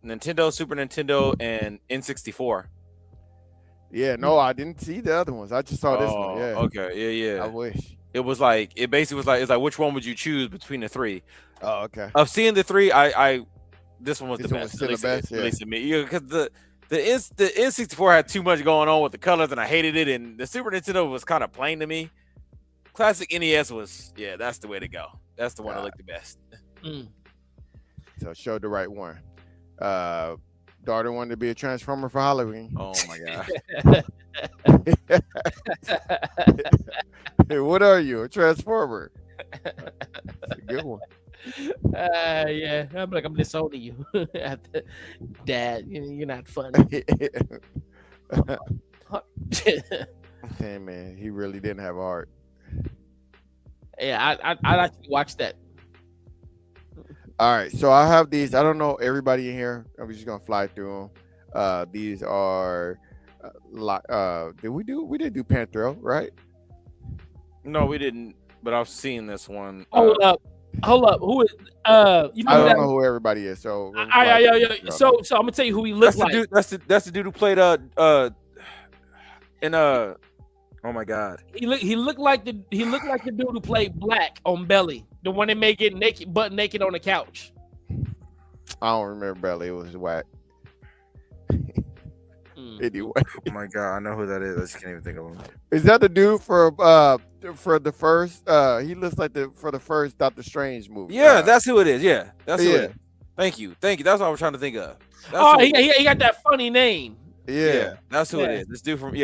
Nintendo, Super Nintendo, and N64. Yeah, no, I didn't see the other ones. I just saw this one. Yeah. Okay. Yeah. I wish. It was like it basically was like it's like which one would you choose between the three? Oh, okay. Of seeing the three, this one was the best. Still the best. At least to me, because the N64 had too much going on with the colors, and I hated it. And the Super Nintendo was kind of plain to me. Classic NES was, that's the way to go. That's the one that looked the best. So show the right one. Daughter wanted to be a Transformer for Halloween. Oh my god. Hey, what are you? A Transformer. That's a good one. Yeah, I'm like, I'm disowning you. Dad, you're not funny. Hey man, he really didn't have a heart. Yeah, I'd actually watch that. All right, so I have these. I don't know everybody in here. I'm just gonna fly through them. These are we didn't do Panthro, right? No, we didn't. But I've seen this one. Hold up. Who is I don't know who everybody is. So So I'm gonna tell you who he looks like. That's the dude who played oh my god. He looked like the dude who played Black on Belly, the one that made get butt naked on the couch. I don't remember Belly. It was whack. Anyway. Oh my god, I know who that is. I just can't even think of him. Is that the dude for the first? He looks like for the first Doctor Strange movie. Yeah, that's who it is. Yeah, that's who it is. Thank you. That's what I was trying to think of. He got that funny name. Yeah, that's who it is. This dude from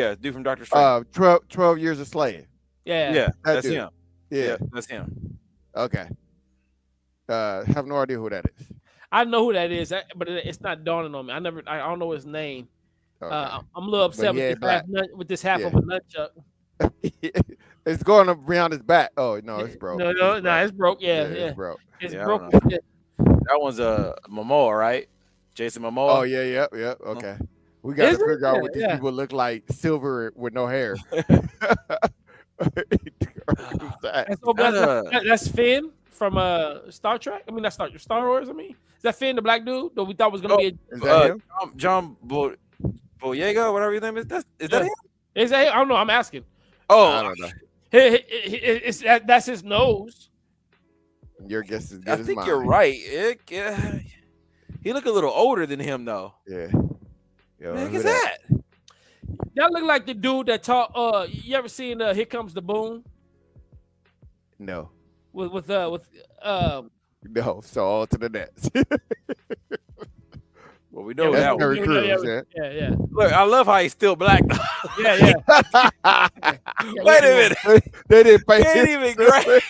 Doctor Strange. 12 Years a Slave. Yeah, that's him. Yeah, that's him. Okay. Have no idea who that is. I know who that is, but it's not dawning on me. I don't know his name. Okay. I'm a little upset with this half of a nutchuck. It's going up behind his back. Oh no, it's broke. No, it's broke. Yeah, it's broke. It's broke. That one's Momoa, right? Jason Momoa. Oh yeah. Okay, we got to figure out what these people look like. Silver with no hair. That's Finn from Star Trek. I mean, that's Star Wars. I mean, is that Finn, the black dude that we thought was gonna be? Is that him? John Boyega, whatever his name is. Is that him? Is that him? I don't know. I'm asking. Oh, I don't know. That's his nose. Your guess is good I as think mine. you're right. He look a little older than him though. Yeah. Yo, man, who's that? Y'all look like the dude that taught. You ever seen Here Comes the Boom? No. With No. So all to the nets. Well, we know that's that Terry one. Crews, Yeah. Look, I love how he's still black. Yeah. Wait a minute. They didn't pay ain't even great.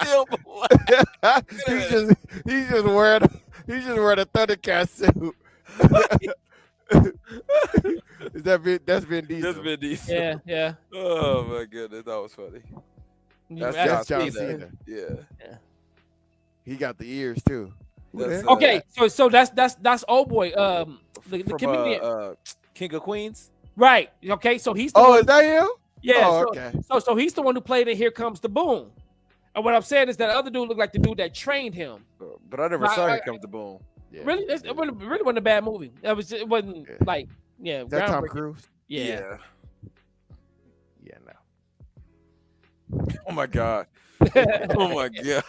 Still black. He's just wearing a Thundercat suit. That's Vin Diesel. That's Vin Diesel. Yeah. Oh my goodness, that was funny. That's John Cena. Cena. Yeah. He got the ears too. Okay, so that's old boy. The From, comedian, King of Queens. right? Okay, so he's the one, Is that him? yeah. Oh, so, okay. so he's the one who played in Here Comes the Boom. And what I'm saying is that other dude looked like the dude that trained him. But I never saw Here Comes the Boom. Yeah. Really, it really wasn't a bad movie. It wasn't like Is that Tom groundbreaking. Cruise? Yeah. Yeah, no. Oh my god. Oh my god.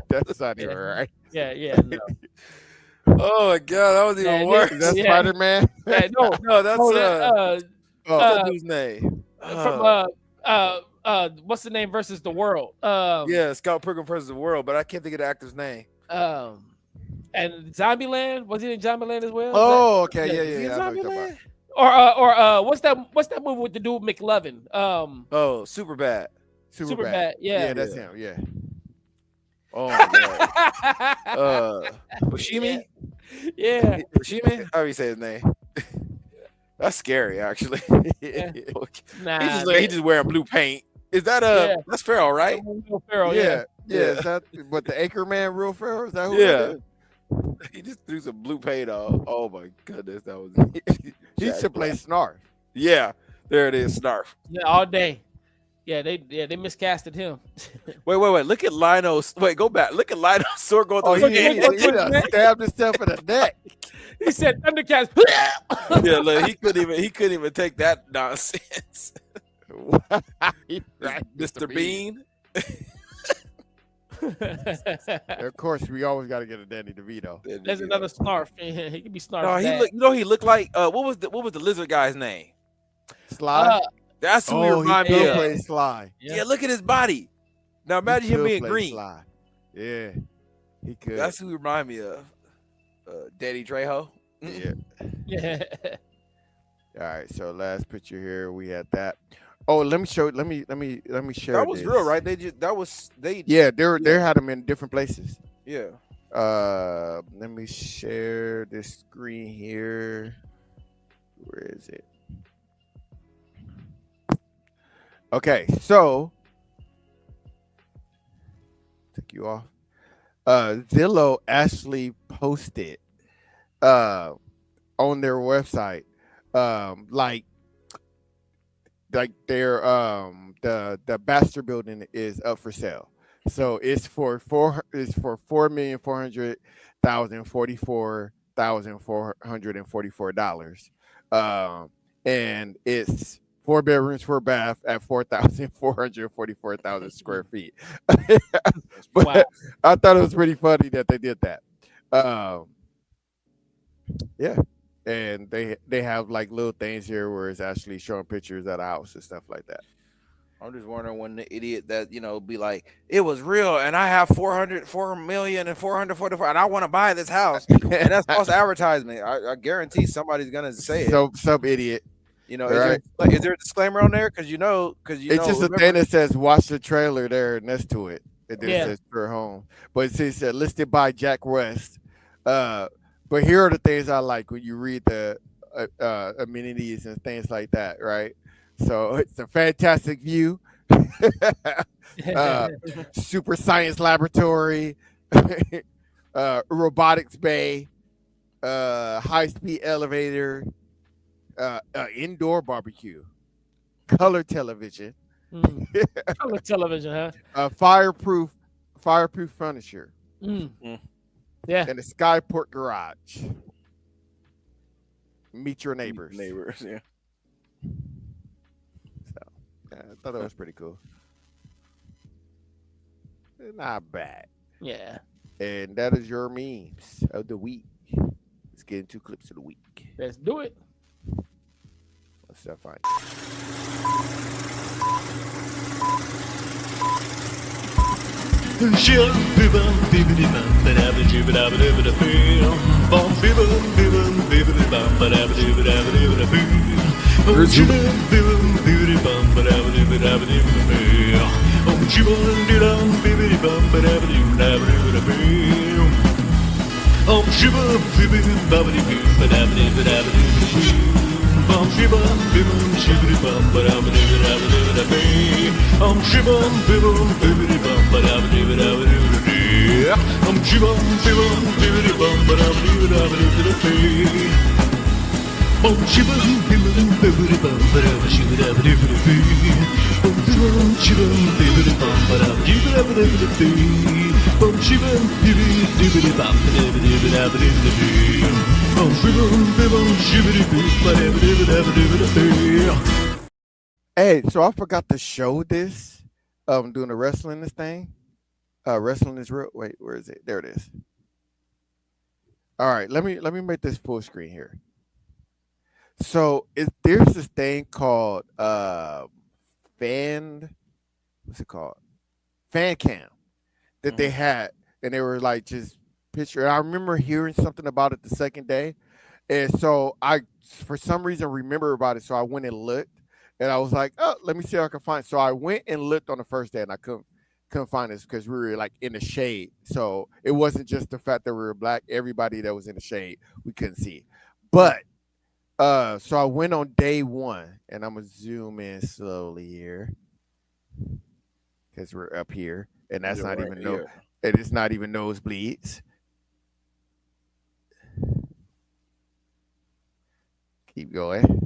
That's not even right. Yeah, no. Oh my god, that was even worse. Is that Spider-Man? Yeah, no, No, that's what's that dude's name? from what's the name versus the world? Yeah, Scott Pilgrim versus the World, but I can't think of the actor's name. And Zombieland, was he in Zombieland as well? Oh, okay, yeah. I know what you're talking Or what's that movie with the dude McLovin? Oh, Superbad. Superbad, yeah. Yeah, that's him. Yeah. Oh my god. Bushimi? Yeah. Bushimi? How do you say his name? That's scary, actually. Yeah. Nah, he's just wearing blue paint. Is that that's Pharaoh, right? Pharaoh, Yeah. Is that what the Anchorman Real Pharaoh? Is that who? Yeah. He just threw some blue paint on. Oh my goodness, that was He should play Snarf. Yeah, there it is, Snarf. Yeah, all day. Yeah, they miscasted him. Wait. Look at Lionel's. Wait, go back. Look at Lionel's sword going through He stabbed himself in the neck. He said Thundercats. Yeah, look, he couldn't even take that nonsense. Mr. Bean. Of course, we always got to get a Danny DeVito. There's another Snarf. He could be Snarf. No, he looked like what was the lizard guy's name? Sly. That's who he reminded me of. Play Sly. Yeah, look at his body. Now imagine him being green. Sly. Yeah, he could. That's who he remind me of. Daddy Trejo. Yeah. Yeah. All right. So last picture here, we had that. Oh, let me share. That was real, right? They Yeah, they had them in different places. Yeah. Let me share this screen here. Where is it? Okay, so took you off. Zillow actually posted on their website like their the Baxter building is up for sale. So it's for $4,444,444. And it's 4 bedrooms, 4 bath at 4,444,000 square feet. But Wow. I thought it was pretty funny that they did that. Yeah. And they have like little things here where it's actually showing pictures of the house and stuff like that. I'm just wondering when the idiot that be like, it was real, and I have 4,444,000, and I want to buy this house, and that's false advertisement. I guarantee somebody's gonna say it. Some idiot. Right? Is there a disclaimer on there? Because it's just a thing that says watch the trailer there next to it. It says for home, but it says listed by Jack West. But here are the things I like when you read the amenities and things like that, right? So it's a fantastic view, super science laboratory, robotics bay, high-speed elevator, indoor barbecue, color television, Color television, huh? fireproof furniture. Yeah, and a skyport garage. Meet your neighbors. Yeah. So I thought that was pretty cool. Not bad. Yeah. And that is your memes of the week. Let's get into clips of the week. Let's do it. What's that fine? shibum bibum bibbidi bum ba da ba dee ba da ba dee ba dee. Shibum bibum bibbidi bum ba da ba dee ba da ba dee ba dee. Shibum bibum bibbidi bum ba da ba dee ba da ba dee ba dee. Shibum bibbidi bum ba da ba dee ba da ba dee ba dee. Shibum bibbidi bibbidi bum ba da ba dee ba da ba dee ba dee. Shibum bibum shibidi boo ba da ba dee ba da ba dee ba dee. Hey, so I forgot to show this. Doing the wrestling this thing. Wrestling is real. Wait, where is it? There it is. All right, let me make this full screen here. So there's this thing called what's it called? Fan cam that they had, and they were like just picture. I remember hearing something about it the second day, and so I for some reason remember about it. So I went and looked. And I was like, oh, let me see if I can find it. So I went and looked on the first day, and I couldn't find this because we were like in the shade. So it wasn't just the fact that we were black. Everybody that was in the shade, we couldn't see. But so I went on day one, and I'm gonna zoom in slowly here because we're up here, and that's not even and it's not even nosebleeds. Keep going.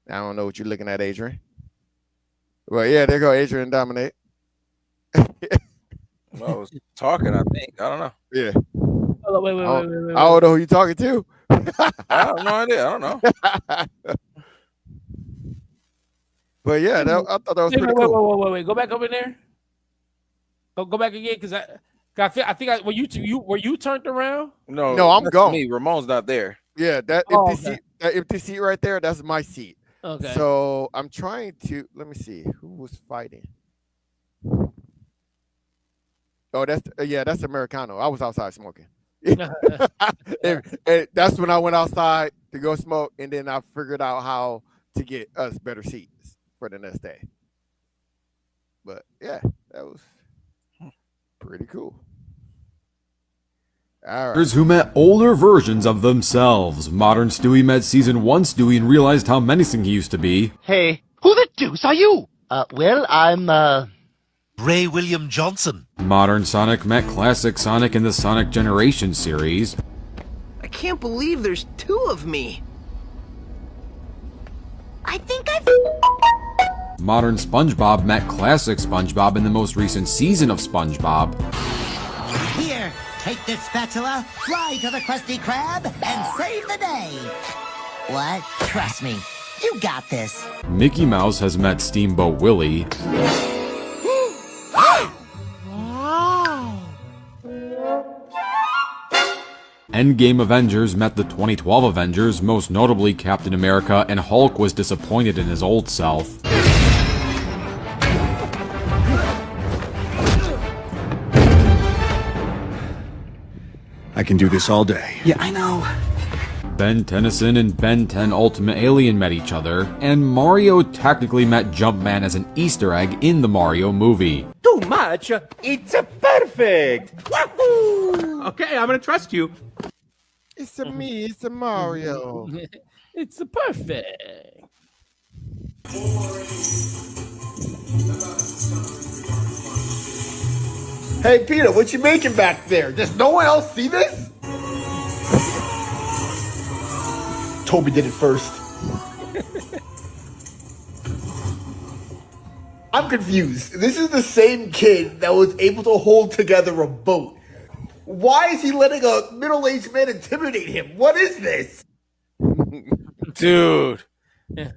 I don't know what you're looking at, Adrian. Well, yeah, there go Adrian dominate. I was talking, I think. I don't know. Yeah. Oh, wait. I don't know who you're talking to. I have no idea. I don't know. But yeah, I thought that was pretty cool. Wait. Go back up in there. Go back again, because I think were you turned around? No, I'm gone. Me, Ramon's not there. Yeah, that empty seat right there, that's my seat. Okay. So I'm trying to let me see who was fighting. Oh, that's Americano. I was outside smoking. and that's when I went outside to go smoke, and then I figured out how to get us better seats for the next day. But yeah, that was pretty cool. Characters who met older versions of themselves. Modern Stewie met Season 1 Stewie and realized how menacing he used to be. Hey, who the deuce are you? Well, I'm, Ray William Johnson. Modern Sonic met Classic Sonic in the Sonic Generation series. I can't believe there's two of me. I think I've... Modern SpongeBob met Classic SpongeBob in the most recent season of SpongeBob. Here, take this spatula, fly to the Krusty Krab, and save the day. What? Trust me, you got this. Mickey Mouse has met Steamboat Willie. Endgame Avengers met the 2012 Avengers, most notably Captain America, and Hulk was disappointed in his old self. I can do this all day. Yeah, I know. Ben Tennyson and Ben 10 Ultimate Alien met each other, and Mario technically met Jumpman as an Easter egg in the Mario movie. Too much? It's perfect! Wahoo! Okay, I'm gonna trust you. It's a me, it's a Mario. It's a perfect. Hey, Peter, what you making back there? Does no one else see this? Toby did it first. I'm confused. This is the same kid that was able to hold together a boat. Why is he letting a middle-aged man intimidate him? What is this? Dude. Yeah.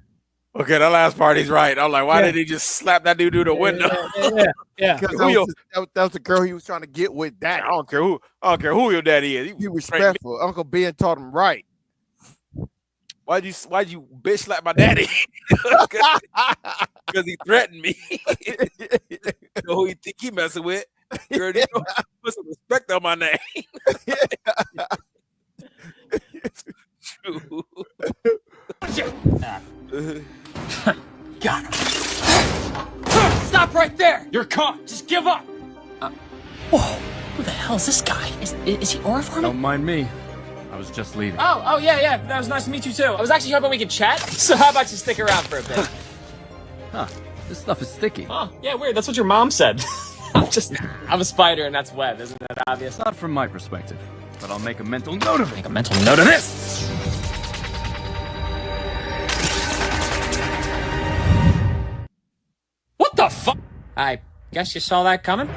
Okay, that last part he's right. I'm like, why did he just slap that dude through the window? Yeah. Because that was the girl he was trying to get with that. I don't care who your daddy is. He was respectful. Uncle Ben taught him right. Why'd you bitch slap my daddy? Because he threatened me. You know who you think he messing with? Girl, you know, put some respect on my name. True. Got him. Stop right there! You're caught. Just give up. Whoa! Who the hell is this guy? Is he Oriforming? Don't mind me. I was just leaving. Oh, yeah. That was nice to meet you too. I was actually hoping we could chat. So how about you stick around for a bit? Huh. This stuff is sticky. Oh, yeah, weird. That's what your mom said. I'm a spider and that's web. Isn't that obvious? Not from my perspective, but I'll make a mental note of it. Make a mental note of this. What the fuck? I guess you saw that coming?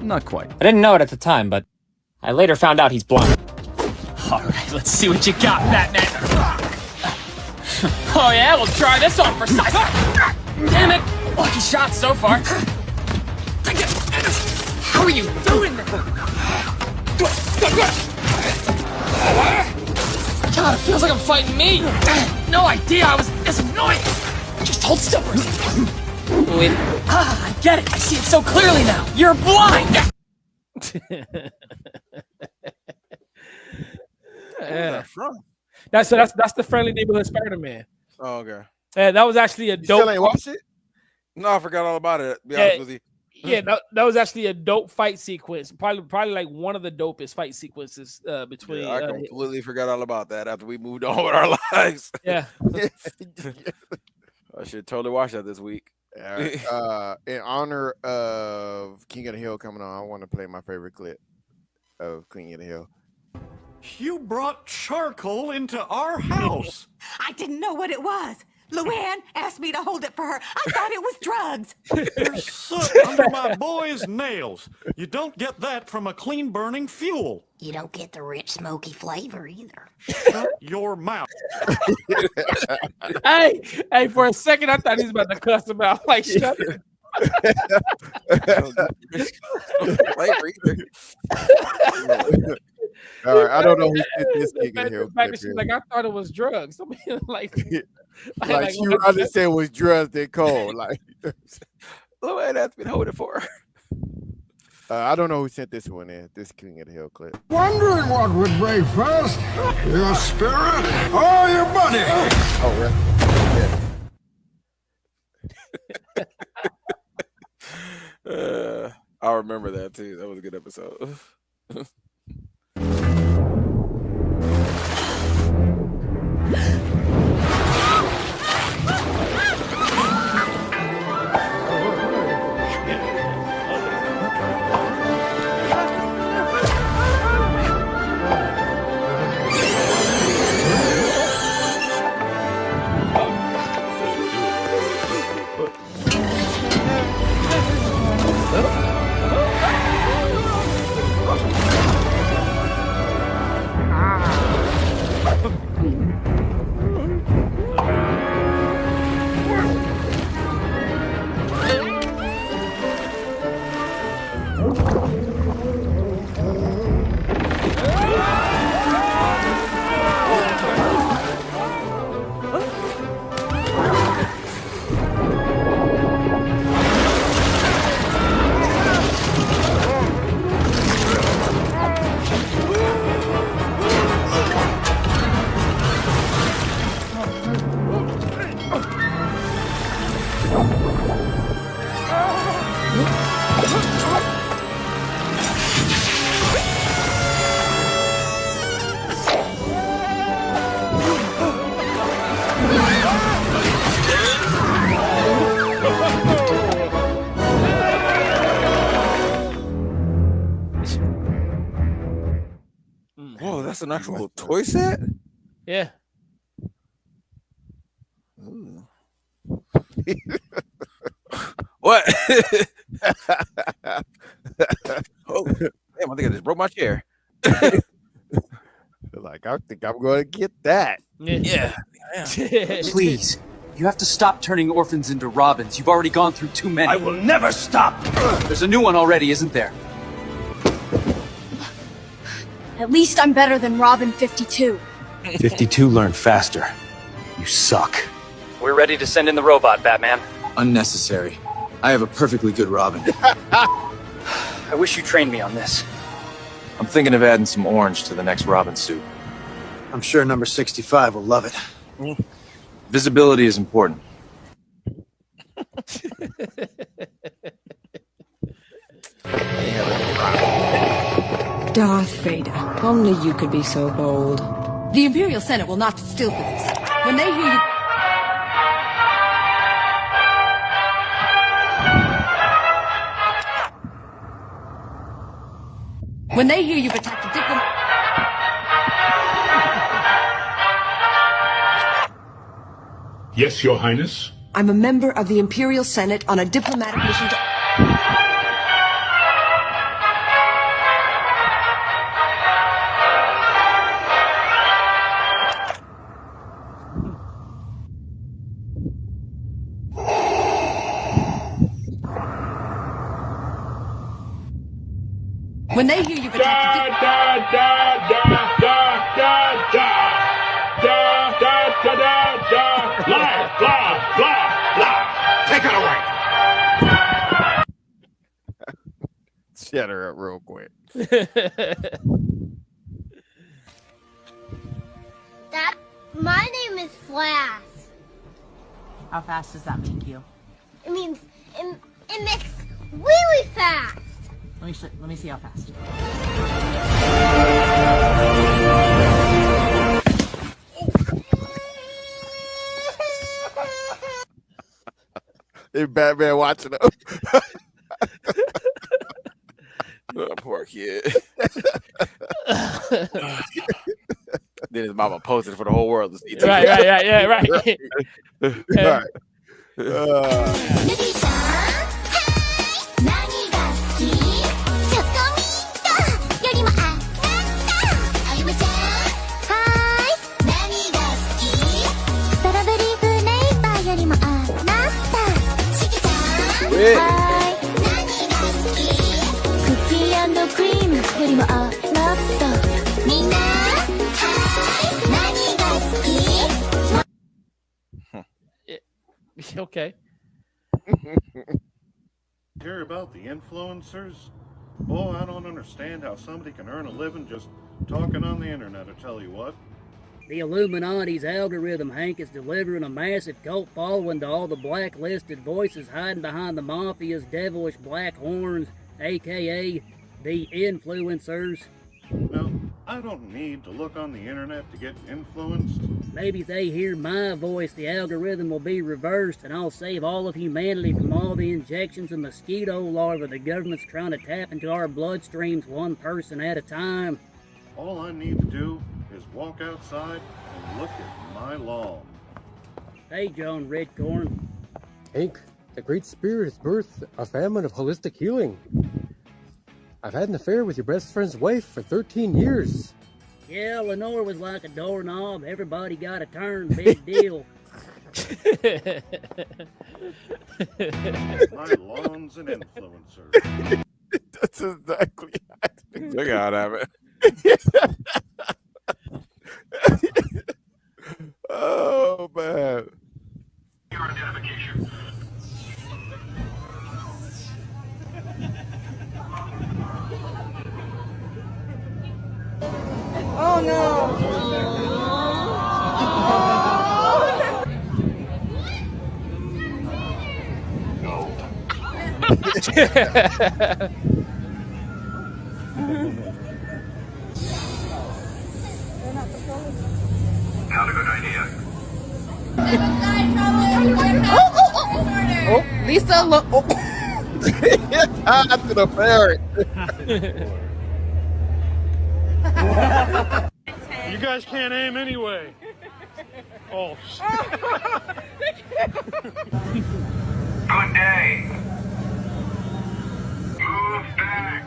Not quite. I didn't know it at the time, but I later found out he's blind. Alright, let's see what you got, Batman. Oh yeah, we'll try this on for size. Damn it! Lucky shot so far. How are you doing that? God, it feels like I'm fighting me. No idea I was this annoying. Just hold still for a second. Wait. I get it. I see it so clearly now. You're blind. That from? That's the friendly neighborhood Spider-Man. Oh, okay. That was actually a dope. You still ain't watched it? No, I forgot all about it. To be honest with you. Yeah, that was actually a dope fight sequence. Probably like one of the dopest fight sequences between. Yeah, I completely forgot all about that after we moved on with our lives. Yeah. I should totally watch that this week. In honor of King of the Hill coming on, I want to play my favorite clip of King of the Hill. You brought charcoal into our house. I didn't know what it was. Luann asked me to hold it for her. I thought it was drugs. There's soot under my boy's nails. You don't get that from a clean-burning fuel. You don't get the rich, smoky flavor either. Shut your mouth. Hey, for a second, I thought he was about to cuss him out. Like, shut it. All right, I don't know who did this King of the Hill. Like, I thought it was drugs. I mean, like she rather say it was drugs than cold. Like, Luann has been holding it for her. I don't know who sent this one in. This King of the Hill clip. Wondering what would break first, your spirit or your body? Oh, right. Yeah. I remember that too. That was a good episode. Whoa, that's an actual toy set? Yeah. What? Oh, damn, I think I just broke my chair. Like, I think I'm going to get that. Yeah. Please, you have to stop turning orphans into Robins. You've already gone through too many. I will never stop. There's a new one already, isn't there? At least I'm better than Robin 52. 52 learned faster. You suck. We're ready to send in the robot, Batman. Unnecessary. I have a perfectly good Robin. I wish you trained me on this. I'm thinking of adding some orange to the next Robin suit. I'm sure number 65 will love it. Visibility is important. Darth Vader, only you could be so bold. The Imperial Senate will not sit still for this. When they hear you... When they hear you've attacked a diplomat... Yes, Your Highness? I'm a member of the Imperial Senate on a diplomatic mission to... When they hear you've attacked blah, blah, blah, blah. Take it away. Shut her up real quick. Dad, my name is Flash. How fast does that make you? It means it makes really fast. Let me see how fast. If Batman watching them. Oh, poor kid. Then his mama posted for the whole world to see. Right. Right. Okay. Hear about the influencers? Boy, I don't understand how somebody can earn a living just talking on the internet, I tell you what. The Illuminati's algorithm, Hank, is delivering a massive cult following to all the blacklisted voices hiding behind the Mafia's devilish black horns, aka the influencers. Now, I don't need to look on the internet to get influenced. Maybe if they hear my voice, the algorithm will be reversed and I'll save all of humanity from all the injections of mosquito larvae the government's trying to tap into our bloodstreams one person at a time. All I need to do is walk outside and look at my lawn. Hey, John Redcorn. Hank, the Great Spirit has birthed a famine of holistic healing. I've had an affair with your best friend's wife for 13 years. Yeah, Lenore was like a doorknob. Everybody got a turn. Big deal. My lawn's an influencer. That's exactly how Look out of it. Oh, man. Your identification. Oh no! Not a good idea. Oh, Lisa, look. Oh. To the ferret. You guys can't aim anyway. Oh, shit. Good day. Move back.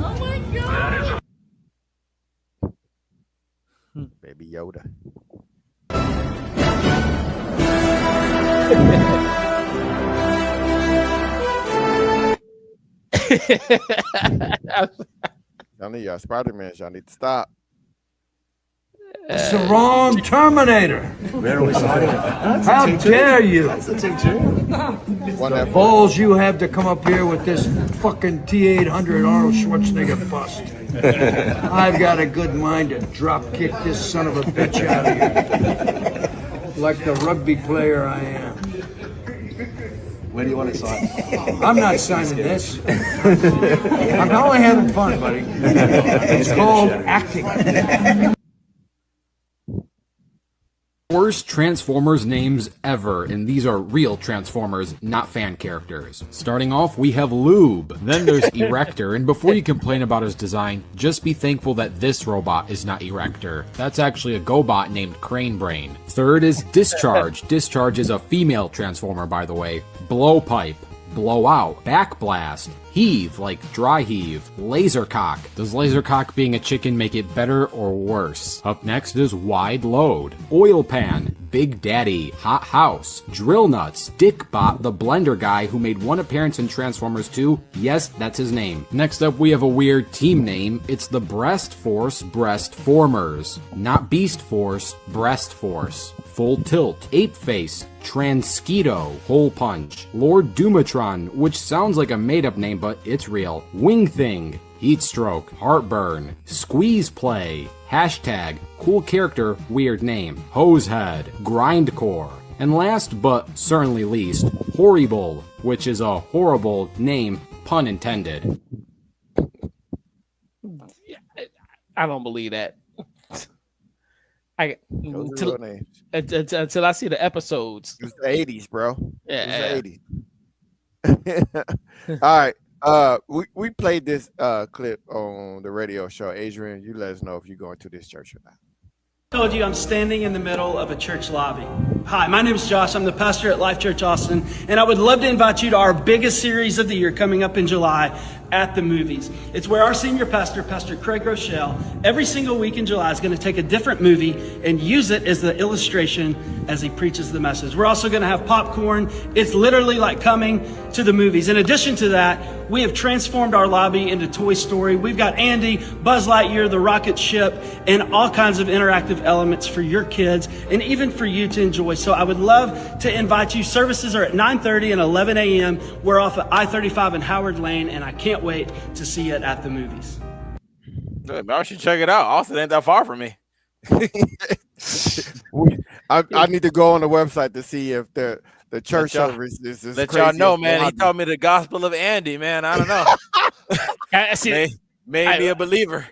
Oh my god! Baby Yoda. Y'all need y'all Spider-Man. Y'all need to stop. It's the wrong Terminator. How dare you? The balls you have to come up here with this fucking T-800 Arnold Schwarzenegger bust. I've got a good mind to drop kick this son of a bitch out of here. Like the rugby player I am. Where do you want to sign? I'm not signing this. I'm only having fun, buddy. It's called acting. Worst Transformers names ever, and these are real Transformers, not fan characters. Starting off, we have Lube. Then there's Erector, and before you complain about his design, just be thankful that this robot is not Erector. That's actually a GoBot named Crane Brain. Third is Discharge. Discharge is a female Transformer, by the way. Blowpipe. Blowout, Backblast, Heave, like dry heave, Lasercock. Does Lasercock being a chicken make it better or worse? Up next is Wide Load, Oil Pan, Big Daddy, Hot House, Drill Nuts, Dickbot, the blender guy who made one appearance in Transformers 2. Yes, that's his name. Next up, we have a weird team name. It's the Breast Force Breastformers. Not Beast Force, Breast Force. Full Tilt, Ape Face, Transketo, Hole Punch, Lord Doomatron, which sounds like a made-up name, but it's real, Wing Thing, Heatstroke, Heartburn, Squeeze Play, Hashtag, cool character, weird name, Hosehead, Grindcore, and last but certainly least, Horrible, which is a horrible name, pun intended. I don't believe that. Until I see the episodes. It was the 80s, bro. Yeah. It was the 80s. All right. We played this clip on the radio show. Adrian, you let us know if you're going to this church or not. Told you I'm standing in the middle of a church lobby. Hi, my name is Josh. I'm the pastor at Life Church Austin, and I would love to invite you to our biggest series of the year coming up in July at the movies. It's where our senior pastor, Pastor Craig Rochelle, every single week in July is going to take a different movie and use it as the illustration as he preaches the message. We're also going to have popcorn. It's literally like coming to the movies. In addition to that, we have transformed our lobby into Toy Story. We've got Andy, Buzz Lightyear, the rocket ship, and all kinds of interactive elements for your kids and even for you to enjoy. So I would love to invite you. Services are at 9:30 and 11 a.m. We're off at I-35 and Howard Lane, and I can't wait to see it at the movies. Good, I should check it out. Austin ain't that far from me. I need to go on the website to see if the church service is let crazy y'all know, as man. He lobby. told me the gospel of Andy, man. I don't know. Made me a believer.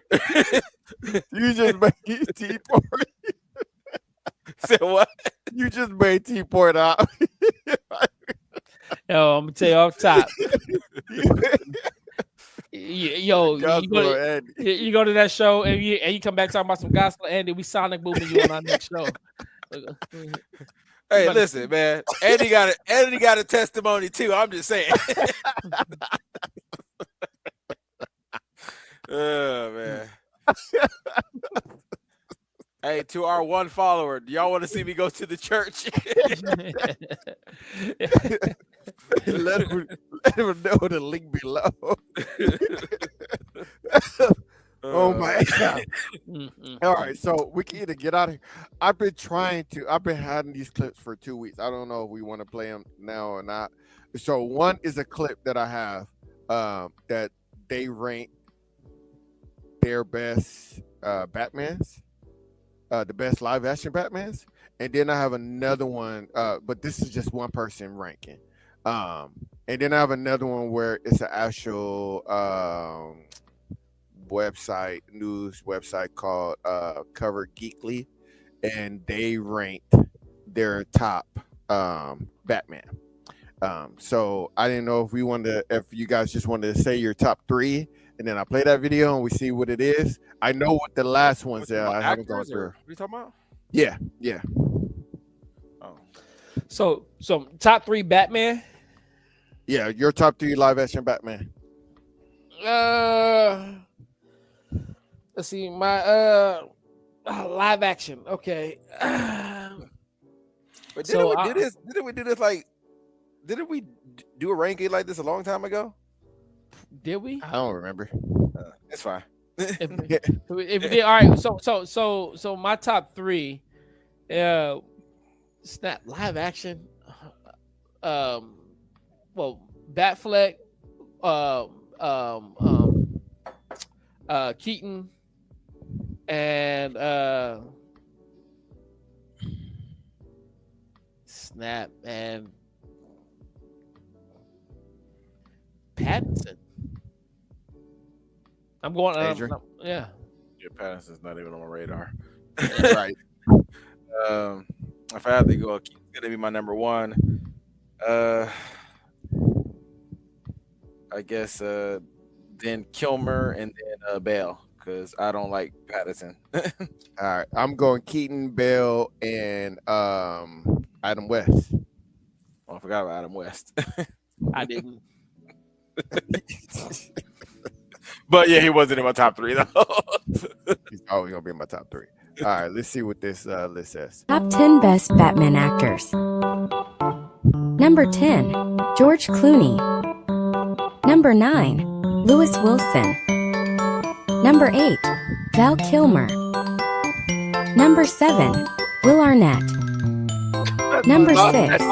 You just made T-Port. Said what? You just made T-Port out. Yo, I'm gonna tell you off top. Yo, you go to that show and you come back talking about some gospel, Andy. We Sonic booming you on our next show. Hey, listen, man. Andy got a testimony too. I'm just saying. Oh man. Hey, to our one follower, do y'all want to see me go to the church? let him know the link below. Oh my God. All right, so we can either get out of here. I've been having these clips for 2 weeks. I don't know if we want to play them now or not. So one is a clip that I have that they rank their best Batmans, the best live action Batmans. And then I have another one, but this is just one person ranking. And then I have another one where it's an actual news website called Cover Geekly, and they ranked their top Batman. So I didn't know if you guys just wanted to say your top three, and then I play that video and we see what it is. I know what the last ones are. I haven't gone through. What are you talking about? Yeah. Oh. So top three Batman. Yeah, your top three live action Batman. Let's see, my live action. Okay. But didn't we do this like? Didn't we do a ranking like this a long time ago? Did we? I don't remember. It's fine. If we did, all right. So my top three, snap live action. Well, Batfleck, Keaton, and snap and Pattinson. I'm going. Yeah. Pattinson's not even on my radar. Right. If I had to go, King's gonna be my number one. I guess then Kilmer and then Bale, because I don't like Pattinson. All right, I'm going Keaton, Bale, and Adam West. Oh, I forgot about Adam West. I didn't. But yeah, he wasn't in my top 3 though. He's always gonna be in my top 3. All right, let's see what this list says. Top 10 Best Batman Actors. Number 10, George Clooney. Number 9, Lewis Wilson. Number 8, Val Kilmer. Number 7, Will Arnett. Number 6,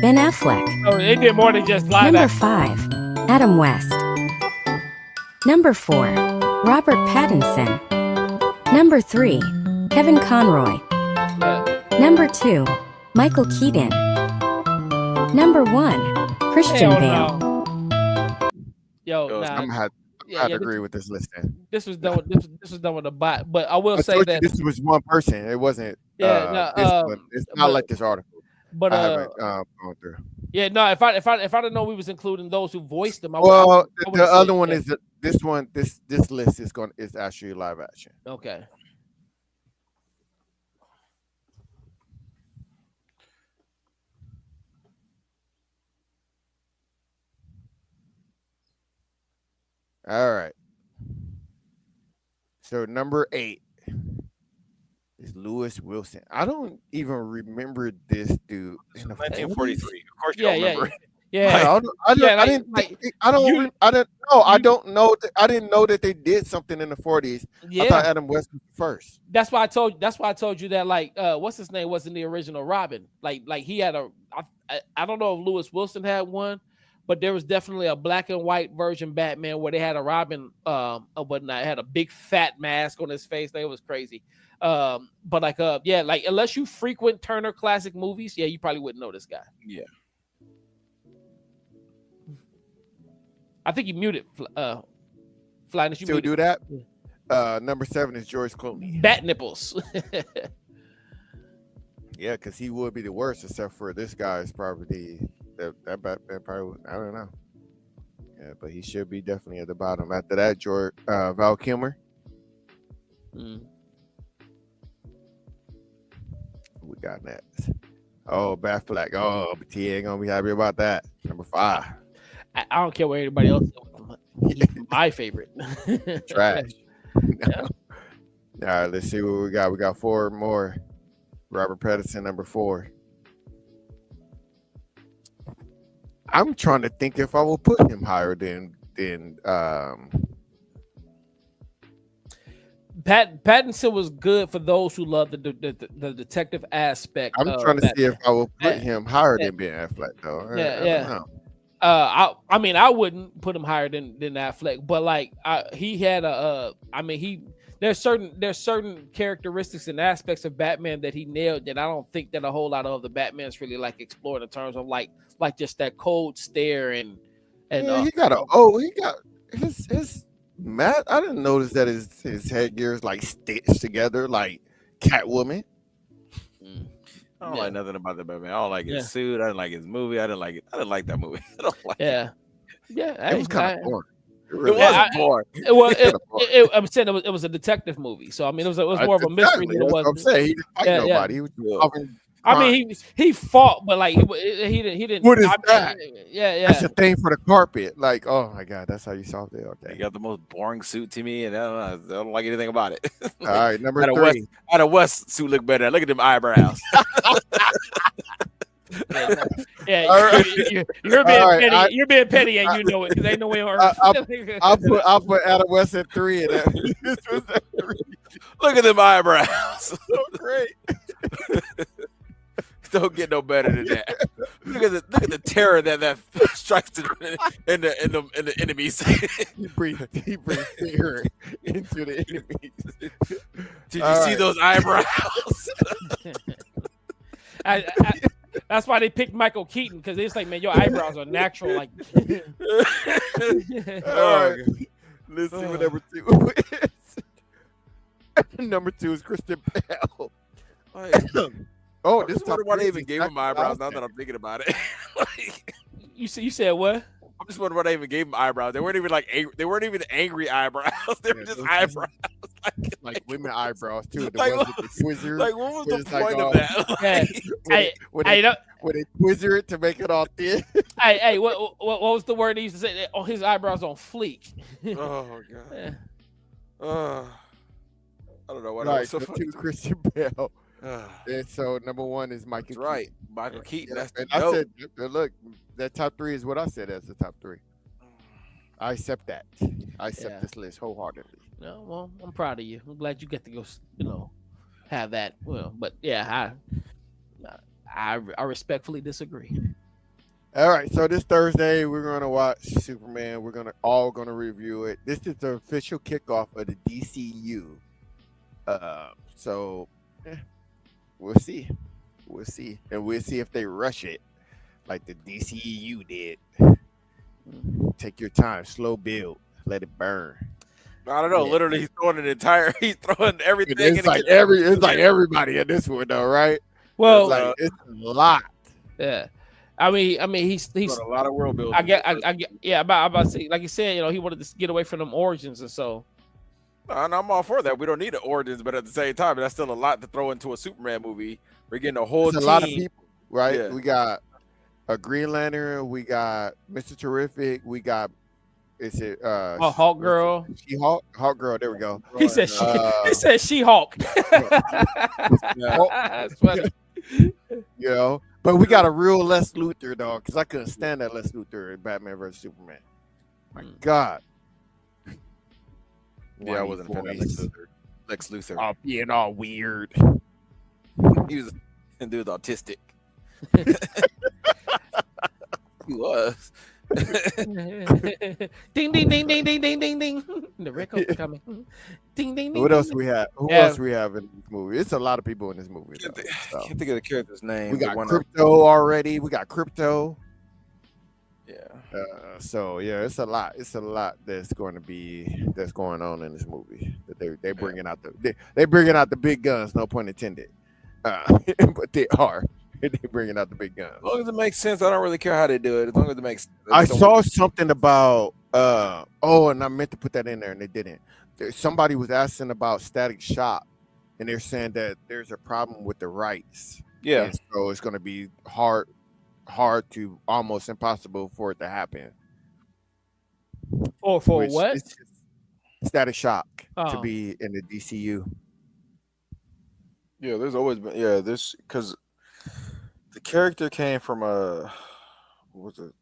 Ben Affleck. Oh, they did more than just live Number action. 5, Adam West. Number 4, Robert Pattinson. Number 3, Kevin Conroy. Number 2, Michael Keaton. Number 1, Christian Bale. Yo, I'm gonna have to agree with this list. Then. This was done. This was done with a bot, but I will say that this was one person. It wasn't. Yeah, this one. It's not like this article. But I haven't gone through. Yeah, no. If I didn't know we was including those who voiced them, the other one is this one. This list is actually live action. Okay. All right. So number 8 is Lewis Wilson. I don't even remember this dude. 1943. Of course, you don't remember. Yeah. I didn't know that they did something in the 40s. Yeah. I thought Adam West was first. That's why I told you that. Like, what's his name wasn't the original Robin. Like he had I don't know if Lewis Wilson had one, but there was definitely a black and white version Batman where they had a Robin, but not had a big fat mask on his face. That was crazy. But like unless you frequent Turner Classic Movies, you probably wouldn't know this guy. Yeah. I think you muted. Flyness, you Still muted. do that. Number 7 is George Clooney. Bat nipples. Yeah, because he would be the worst, except for this guy's probably that Batman probably. I don't know. Yeah, but he should be definitely at the bottom. After that, Val Kilmer. Mm. We got next. Oh, Batfleck. Oh, but he ain't gonna be happy about that. Number 5. I don't care what anybody else says. He's my favorite. Trash. No. All right, let's see what we got. We got 4 more. Robert Pattinson, number 4. I'm trying to think if I will put him higher than Pattinson was good for those who love the detective aspect. I'm trying to see if I will put him higher than Ben Affleck, though. I don't know. I mean, I wouldn't put him higher than Affleck, but like he had there's certain characteristics and aspects of Batman that he nailed that I don't think that a whole lot of the Batmans really like explored in terms of like just that cold stare and he got his Matt. I didn't notice that his headgear is like stitched together like Catwoman. I don't like nothing about the Batman. I don't like his suit. I didn't like his movie. I didn't like it. I didn't like that movie. I don't like it. Yeah. It was kind of boring. It wasn't boring. I'm saying it was a detective movie, so I mean it was more of a mystery than it was. I'm saying he didn't fight nobody. He was I mean, he fought, but like he didn't. What is that? Yeah. That's a thing for the carpet. Like, oh my god, that's how you solved it. Okay. He got the most boring suit to me, and I don't like anything about it. All right, number 3. Adam West suit look better. Look at them eyebrows. You're being petty. You're being petty, and you know it because ain't no way on earth. I'll put Adam West at 3. This was at 3. Look at them eyebrows. So great. Don't get no better than that. Look at the terror that strikes in the enemies. He breathed fear into the enemies. Did you see those eyebrows? That's why they picked Michael Keaton because it's like, man, your eyebrows are natural. Like, all right, let's see what number 2 is. Number 2 is Christian Bale. Oh, I this just is wonder why they even gave him exactly what I eyebrows. was Now that I'm thinking about it, like, You said what? I'm just wondering why they even gave him eyebrows. They weren't even like they weren't even angry eyebrows. They were just those eyebrows. like women eyebrows too. The Like, ones with the Twizzler. like, what was where the it's like, point of oh, that? Yeah. when Hey, they Twizzler it to make it all thin. hey, what was the word he used to say? Oh, his eyebrows on fleek. Oh god. Yeah. I don't know what Right, else. So the funny. two Christian Bale. And so number one is Michael. That's right, Keaton. Michael Keaton. Yeah, That's the and I dope. said, look, that top three is what I said as the top three. I accept that. I accept this list wholeheartedly. No, well, I'm proud of you. I'm glad you get to go, have that. Well, but yeah, I respectfully disagree. All right, so this Thursday we're gonna watch Superman. We're gonna review it. This is the official kickoff of the DCU. So we'll see, and we'll see if they rush it like the DCEU did. Take your time, slow build, let it burn. I don't know. Yeah. Literally, he's throwing everything. It's like everybody in this one though, right? Well, it's a lot. Yeah. I mean, he's a lot of world building. I get, yeah. About to say, like you said, he wanted to get away from them origins, and so. And I'm all for that. We don't need the origins, but at the same time, that's still a lot to throw into a Superman movie. We're getting a whole team. A lot of people, right? Yeah. We got a Green Lantern. We got Mr. Terrific. We got Hawk Girl. Hawk Girl. There we go. He said he said She-Hulk. That's funny. But we got a real Lex Luthor though, because I couldn't stand that Lex Luthor in Batman vs Superman. My God. Yeah, I wasn't a fan of Lex Luthor. Oh, being all weird. He was autistic. He was. Ding ding ding ding ding ding ding ding. The record coming. Ding ding ding. What else we have? Who else we have in this movie? It's a lot of people in this movie. I can't think of the character's name. We got Crypto already. We got Crypto. Yeah. So yeah, it's a lot. It's a lot that's going on in this movie. That they bringing out they bringing out the big guns. No pun intended. But they are. They bringing out the big guns. As long as it makes sense, I don't really care how they do it. As long as it makes sense. I saw something about and I meant to put that in there and they didn't. Somebody was asking about Static Shock, and they're saying that there's a problem with the rights. Yeah. And so it's going to be hard to almost impossible for it to happen. Or for what? Static Shock to be in the DCU. Yeah, there's always been this because the character came from what was it?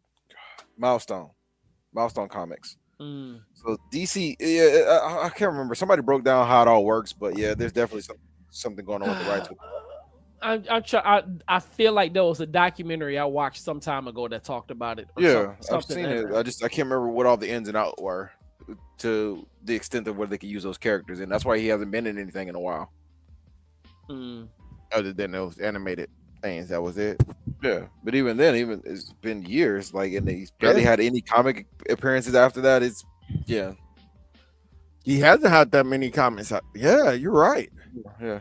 Milestone Comics. So DC, I can't remember. Somebody broke down how it all works, but yeah, there's definitely something going on with the rights. I feel like there was a documentary I watched some time ago that talked about it. I've seen it. I can't remember what all the ins and outs were to the extent of where they could use those characters, and that's why he hasn't been in anything in a while. Other than those animated things, that was it. Yeah, but even then, it's been years. Like, and he's barely had any comic appearances after that. He hasn't had that many comics. Yeah, you're right. Yeah,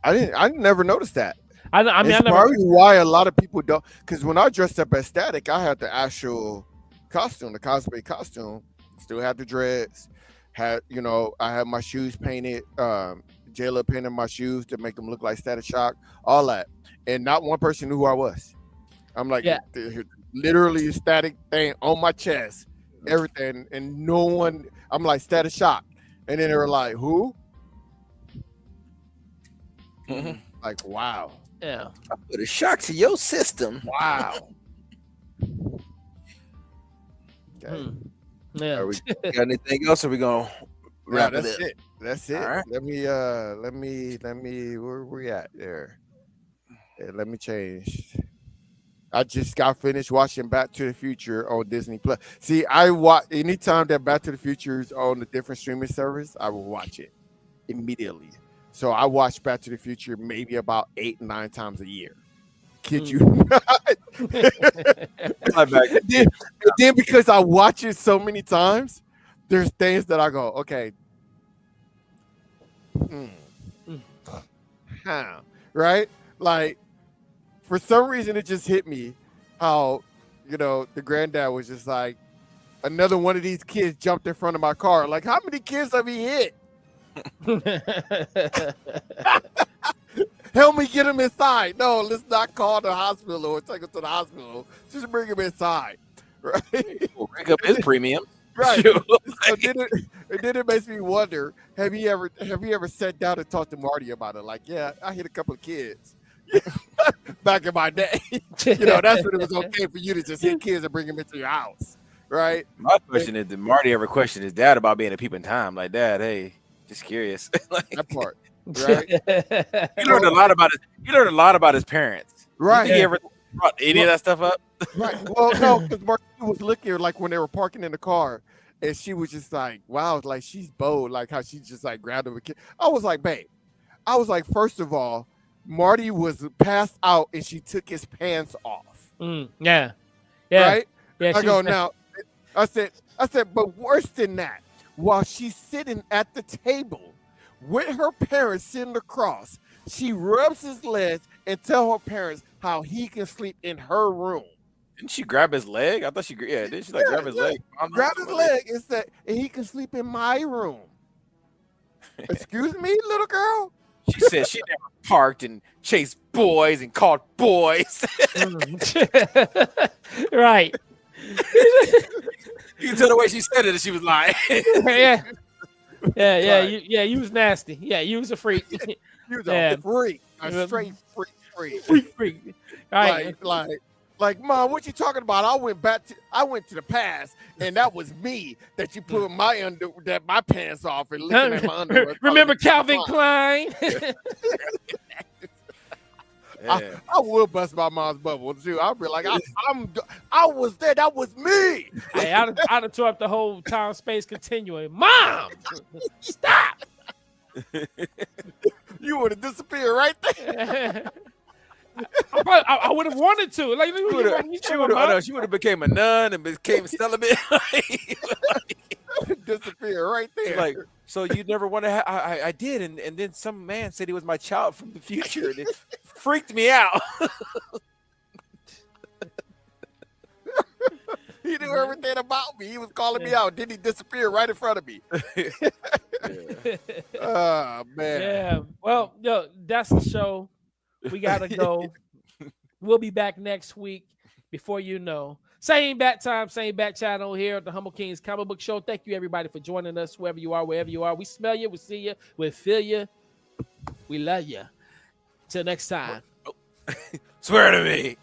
I never noticed that. I mean, probably why a lot of people don't. Because when I dressed up as Static, I had the actual costume, the cosplay costume. Still had the dreads. I had my shoes painted. Jayla painted my shoes to make them look like Static Shock. All that, and not one person knew who I was. I'm like, literally a Static thing on my chest, everything, and no one. I'm like Static Shock, and then they were like, "Who?" Like, wow. Yeah. I put a shock to your system. Wow. Okay. Yeah. Are we got anything else? Or are we gonna wrap that's it up? it. That's it. Right. Let me where we at there? Yeah, let me change. I just got finished watching Back to the Future on Disney Plus. See, I watch anytime that Back to the Future is on a different streaming service, I will watch it immediately. So I watch Back to the Future maybe about 8-9 times a year. Kid you not. and then because I watch it so many times, there's things that I go, okay. Right? Like for some reason it just hit me how, you know, the granddad was just like, another one of these kids jumped in front of my car. Like, how many kids have he hit? Help me get him inside. No, let's not call the hospital or take him to the hospital. Just bring him inside. Right? We'll pick up his premium. Right. Sure. So then it makes me wonder, have you ever sat down and talked to Marty about it? Like, yeah, I hit a couple of kids back in my day. You know, that's when it was okay for you to just hit kids and bring them into your house. Right. My question is, did Marty ever question his dad about being a peep in time? Like, Dad, hey, just curious. Like, that part. Right. You learned a lot about his parents. Right. You think he ever brought any of that stuff up? Right. Well, no, because Marty was looking like when they were parking in the car, and she was just like, wow, like she's bold, like how she just like grabbed him a kid. I was like, babe, first of all, Marty was passed out and she took his pants off. Yeah. Right? Yeah, I go, now, I said, but worse than that, while she's sitting at the table with her parents sitting across, she rubs his legs and tell her parents how he can sleep in her room. Didn't she grab his leg? I thought didn't she like grab his leg? Grab his leg and said, and he can sleep in my room. Excuse me, little girl? She said she never parked and chased boys and caught boys. Right. You can tell the way she said it that she was lying. Yeah, you was nasty. Yeah, you was a freak. You was a freak. A straight freak. All right. Like, Mom, what you talking about? I went to the past, and that was me that you put my pants off and looking at my underwear. Remember Calvin Klein? I will bust my mom's bubble too. I'll be like, I was there. That was me. Hey, I'd have tore up the whole time space continuum. Mom, stop. You would have disappeared right there. I would have wanted to. Like, she would have became a nun and became celibate. Disappear right there. Like, so you never want to I did, and then some man said he was my child from the future, and it freaked me out. He knew everything about me. He was calling me out. Then he disappeared right in front of me. Oh, man. Yeah. Well, that's the show. We gotta go. We'll be back next week. Before you know, same bat time, same bat channel here at the Humble Kings Comic Book Show. Thank you everybody for joining us, wherever you are, wherever you are. We smell you, we see you, we feel you, we love you. Till next time. Swear to me.